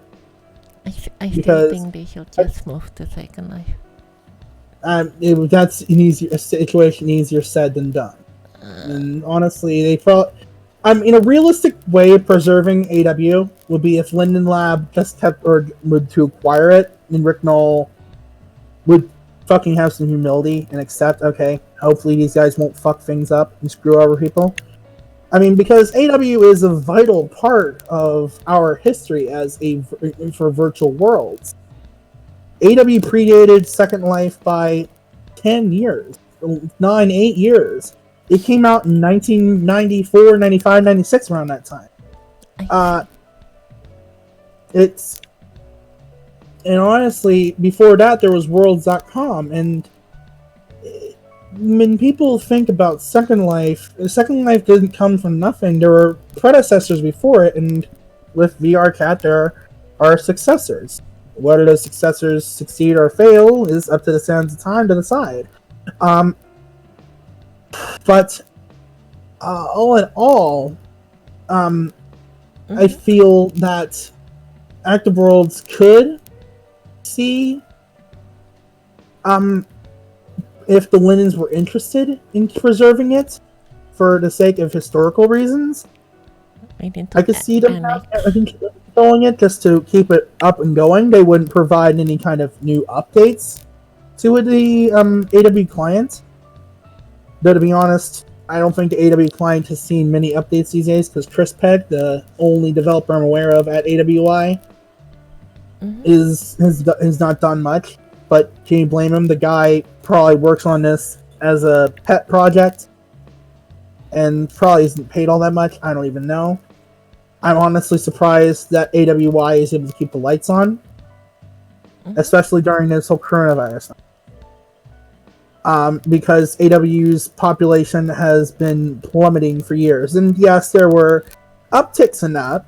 I still Because think they should just move to Second Life. that's a situation easier said than done. And honestly, they probably. A realistic way of preserving AW would be if Linden Lab just kept or would to acquire it, and Rick Knoll would fucking have some humility and accept, okay, hopefully these guys won't fuck things up and screw over people. Because AW is a vital part of our history for virtual worlds. AW predated Second Life by 10 years, 8 years. It came out in 1994, 95, 96, around that time. And honestly, before that, there was Worlds.com. And when people think about Second Life didn't come from nothing. There were predecessors before it, and with VRCat, there are successors. Whether those successors succeed or fail is up to the sands of time to decide. But all in all, I feel that Active Worlds could see if the Lindens were interested in preserving it for the sake of historical reasons. I could see them controlling it just to keep it up and going. They wouldn't provide any kind of new updates to the AW client. Though, to be honest, I don't think the AW client has seen many updates these days, because Chris Peck, the only developer I'm aware of at AWI, has not done much. But can you blame him? The guy probably works on this as a pet project and probably isn't paid all that much. I don't even know. I'm honestly surprised that AWI is able to keep the lights on, especially during this whole coronavirus. Because AW's population has been plummeting for years. And yes, there were upticks in that.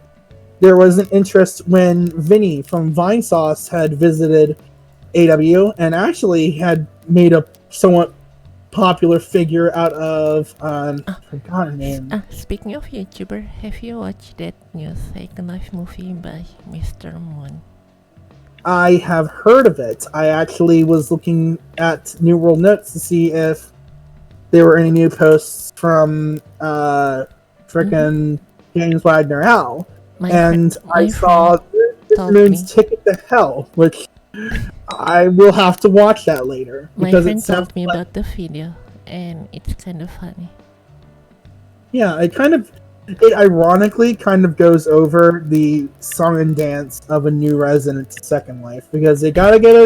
There was an interest when Vinny from Vinesauce had visited AW and actually had made a somewhat popular figure out of I forgot her name. Speaking of YouTuber, have you watched that new Second Life movie by Mr. Moon? I have heard of it. I actually was looking at New World Notes to see if there were any new posts from frickin' James Wagner Al. I saw Moon's Ticket to Hell, which I will have to watch that later. My friend told me about the video, and it's kind of funny. Yeah, it ironically kind of goes over the song and dance of a new resident to Second Life, because they gotta get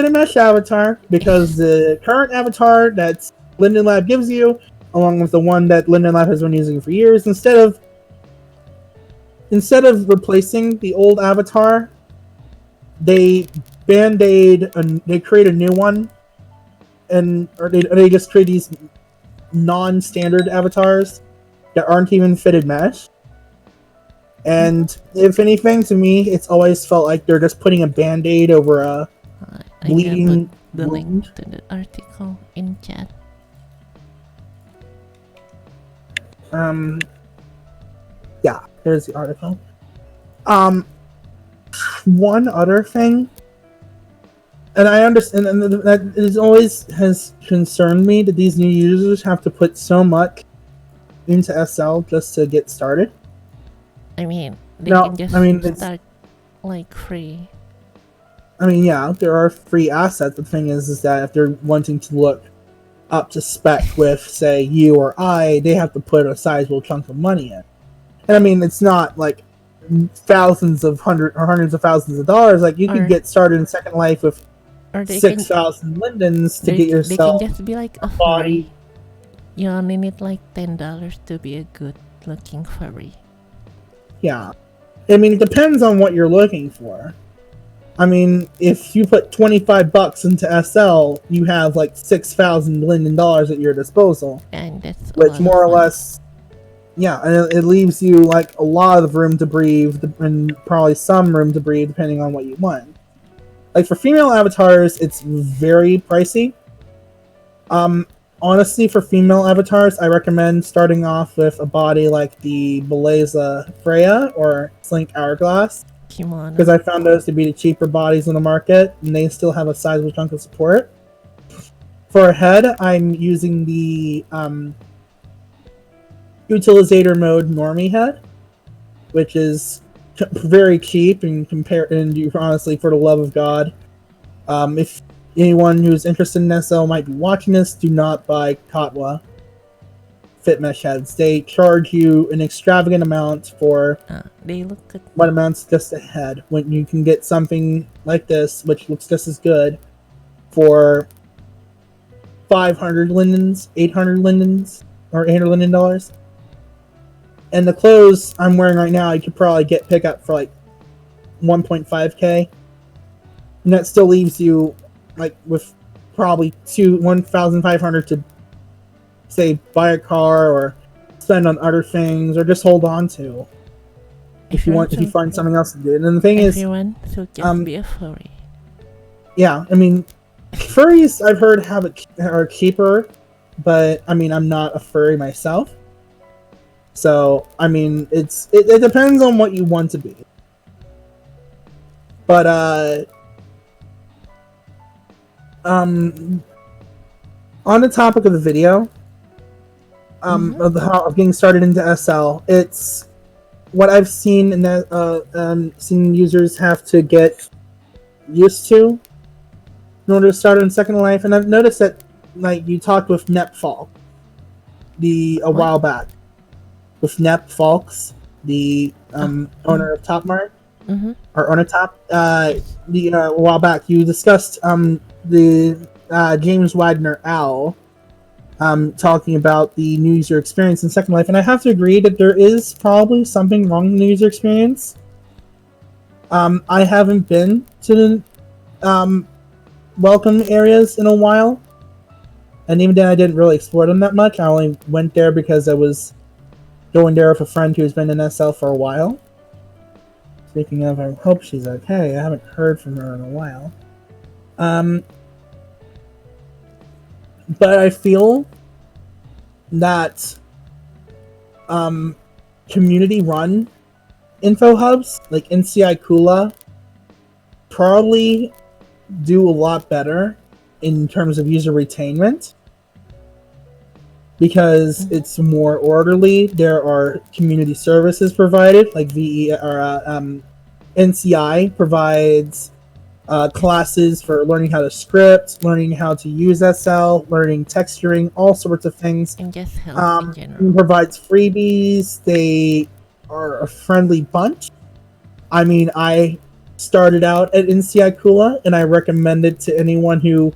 a mesh avatar, because the current avatar that Linden Lab gives you, along with the one that Linden Lab has been using for years, instead of replacing the old avatar, they band-aid and they create a new one, or they just create these non-standard avatars that aren't even fitted mesh. And if anything, to me, it's always felt like they're just putting a band-aid over a bleeding put the link to the article in chat. Yeah, there's the article. One other thing, and I understand, and that is always has concerned me, that these new users have to put so much into SL just to get started. I mean, they can just start like free. I mean, yeah, there are free assets. The thing is that if they're wanting to look up to spec with, say, you or I, they have to put a sizable chunk of money in. And I mean, it's not like hundreds of thousands of dollars. Like, you could get started in Second Life with 6,000 Lindens to get yourself. They can just be like a furry. You only need like $10 to be a good looking furry. Yeah. I mean, it depends on what you're looking for. I mean, if you put $25 into SL, you have like 6,000 Linden dollars at your disposal, And that's a which lot of more or money. less, yeah, and it leaves you like a lot of room to breathe, and probably some room to breathe depending on what you want. Like for female avatars, it's very pricey. Honestly, for female avatars, I recommend starting off with a body like the Beleza Freya or Slink Hourglass, because Kimono. I found those to be the cheaper bodies in the market, and they still have a sizable chunk of support. For a head, I'm using the Utilizator mode normie head, which is very cheap and you honestly, for the love of God, if anyone who's interested in SL might be watching this, do not buy Katwa fit mesh heads. They charge you an extravagant amount for They look good. what amounts just a head, when you can get something like this, which looks just as good, for 500 lindens, 800 lindens, or 800 linden dollars. And the clothes I'm wearing right now, you could probably pick up for like 1.5k, and that still leaves you like with probably 1,500 to say buy a car or spend on other things or just hold on to if you find something else to do. And the thing is, everyone should just be a furry. Yeah, I mean, furries I've heard are cheaper, but I mean I'm not a furry myself, so I mean it depends on what you want to be. But on the topic of the video, of getting started into SL, it's what I've seen and that seen users have to get used to in order to start in Second Life. And I've noticed that, like, you talked with Nep Falk a while back with Nep Falks, the owner of Topmart, or owner Top. A while back, you discussed the James Wagner Owl, talking about the new user experience in Second Life, and I have to agree that there is probably something wrong in the user experience. I haven't been to the welcome areas in a while, and even then I didn't really explore them that much. I only went there because I was going there with a friend who's been in SL for a while. Speaking of, I hope she's okay. I haven't heard from her in a while. But I feel that community-run info hubs like NCI Kula probably do a lot better in terms of user retainment because it's more orderly. There are community services provided, like NCI provides classes for learning how to script, learning how to use SL, learning texturing, all sorts of things. And just help in general. It provides freebies. They are a friendly bunch. I mean, I started out at NCI Kula, and I recommend it to anyone who,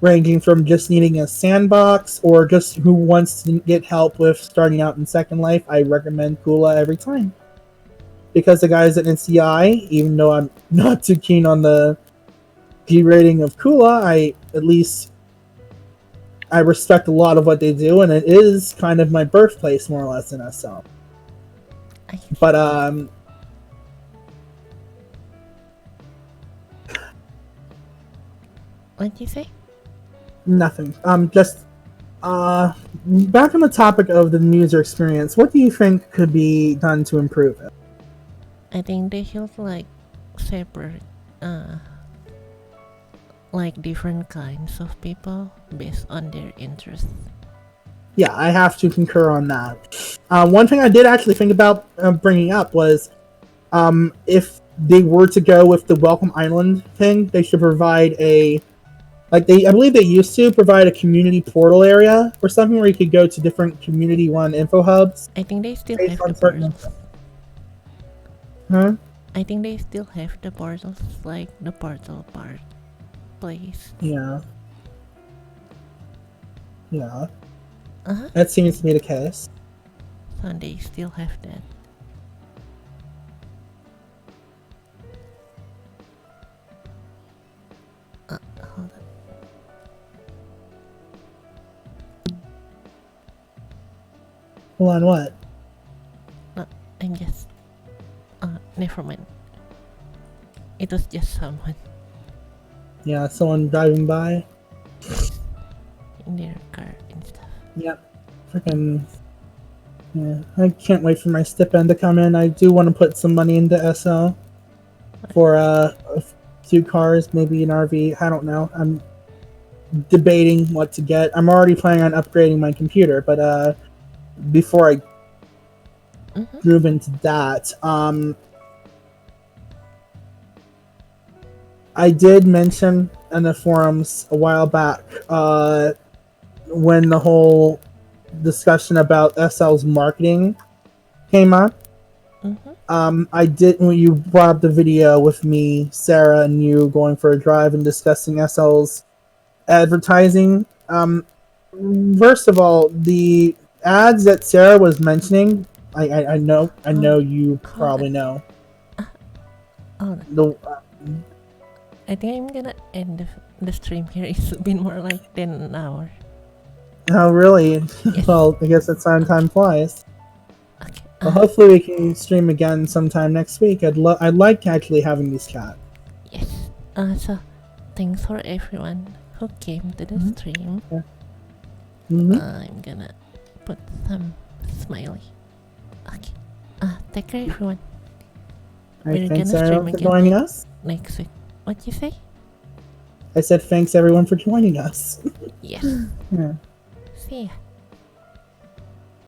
ranging from just needing a sandbox or just who wants to get help with starting out in Second Life. I recommend Kula every time. Because the guys at NCI, even though I'm not too keen on the G rating of Kula, I respect a lot of what they do, and it is kind of my birthplace, more or less, in SL. But what'd you say? Nothing. Just back on the topic of the user experience, what do you think could be done to improve it? I think they should like separate like different kinds of people based on their interests. Yeah, I have to concur on that. One thing I did actually think about bringing up was if they were to go with the Welcome Island thing, they should provide I believe they used to provide a community portal area or something where you could go to different community-run info hubs. I think they still have the portals. Huh? I think they still have the portals, like the portal part place. Yeah. Yeah. That seems to be the case. So they still have that. Hold on, what? No, I'm just. Never mind. It was just someone. Yeah, someone driving by. Yes. In their car and stuff. Yep. Freaking. Yeah, I can't wait for my stipend to come in. I do want to put some money into SL for a few cars, maybe an RV. I don't know. I'm debating what to get. I'm already planning on upgrading my computer, but before I move into that, I did mention in the forums a while back when the whole discussion about SL's marketing came up. I did, when you brought up the video with me, Sarah, and you going for a drive and discussing SL's advertising. First of all, the ads that Sarah was mentioning, I know you probably know. The I think I'm gonna end the stream here. It's been more like 10 an hour. Oh, really? Yes. Well, I guess that's how time flies. Okay. Well, hopefully we can stream again sometime next week. I'd like actually having this chat. Yes. So, thanks for everyone who came to the stream. Yeah. I'm gonna put some smiley. Okay. Take care, everyone. Alright, thanks everyone for joining us. Next week. What'd you say? I said thanks everyone for joining us. Yes. Yeah. See ya.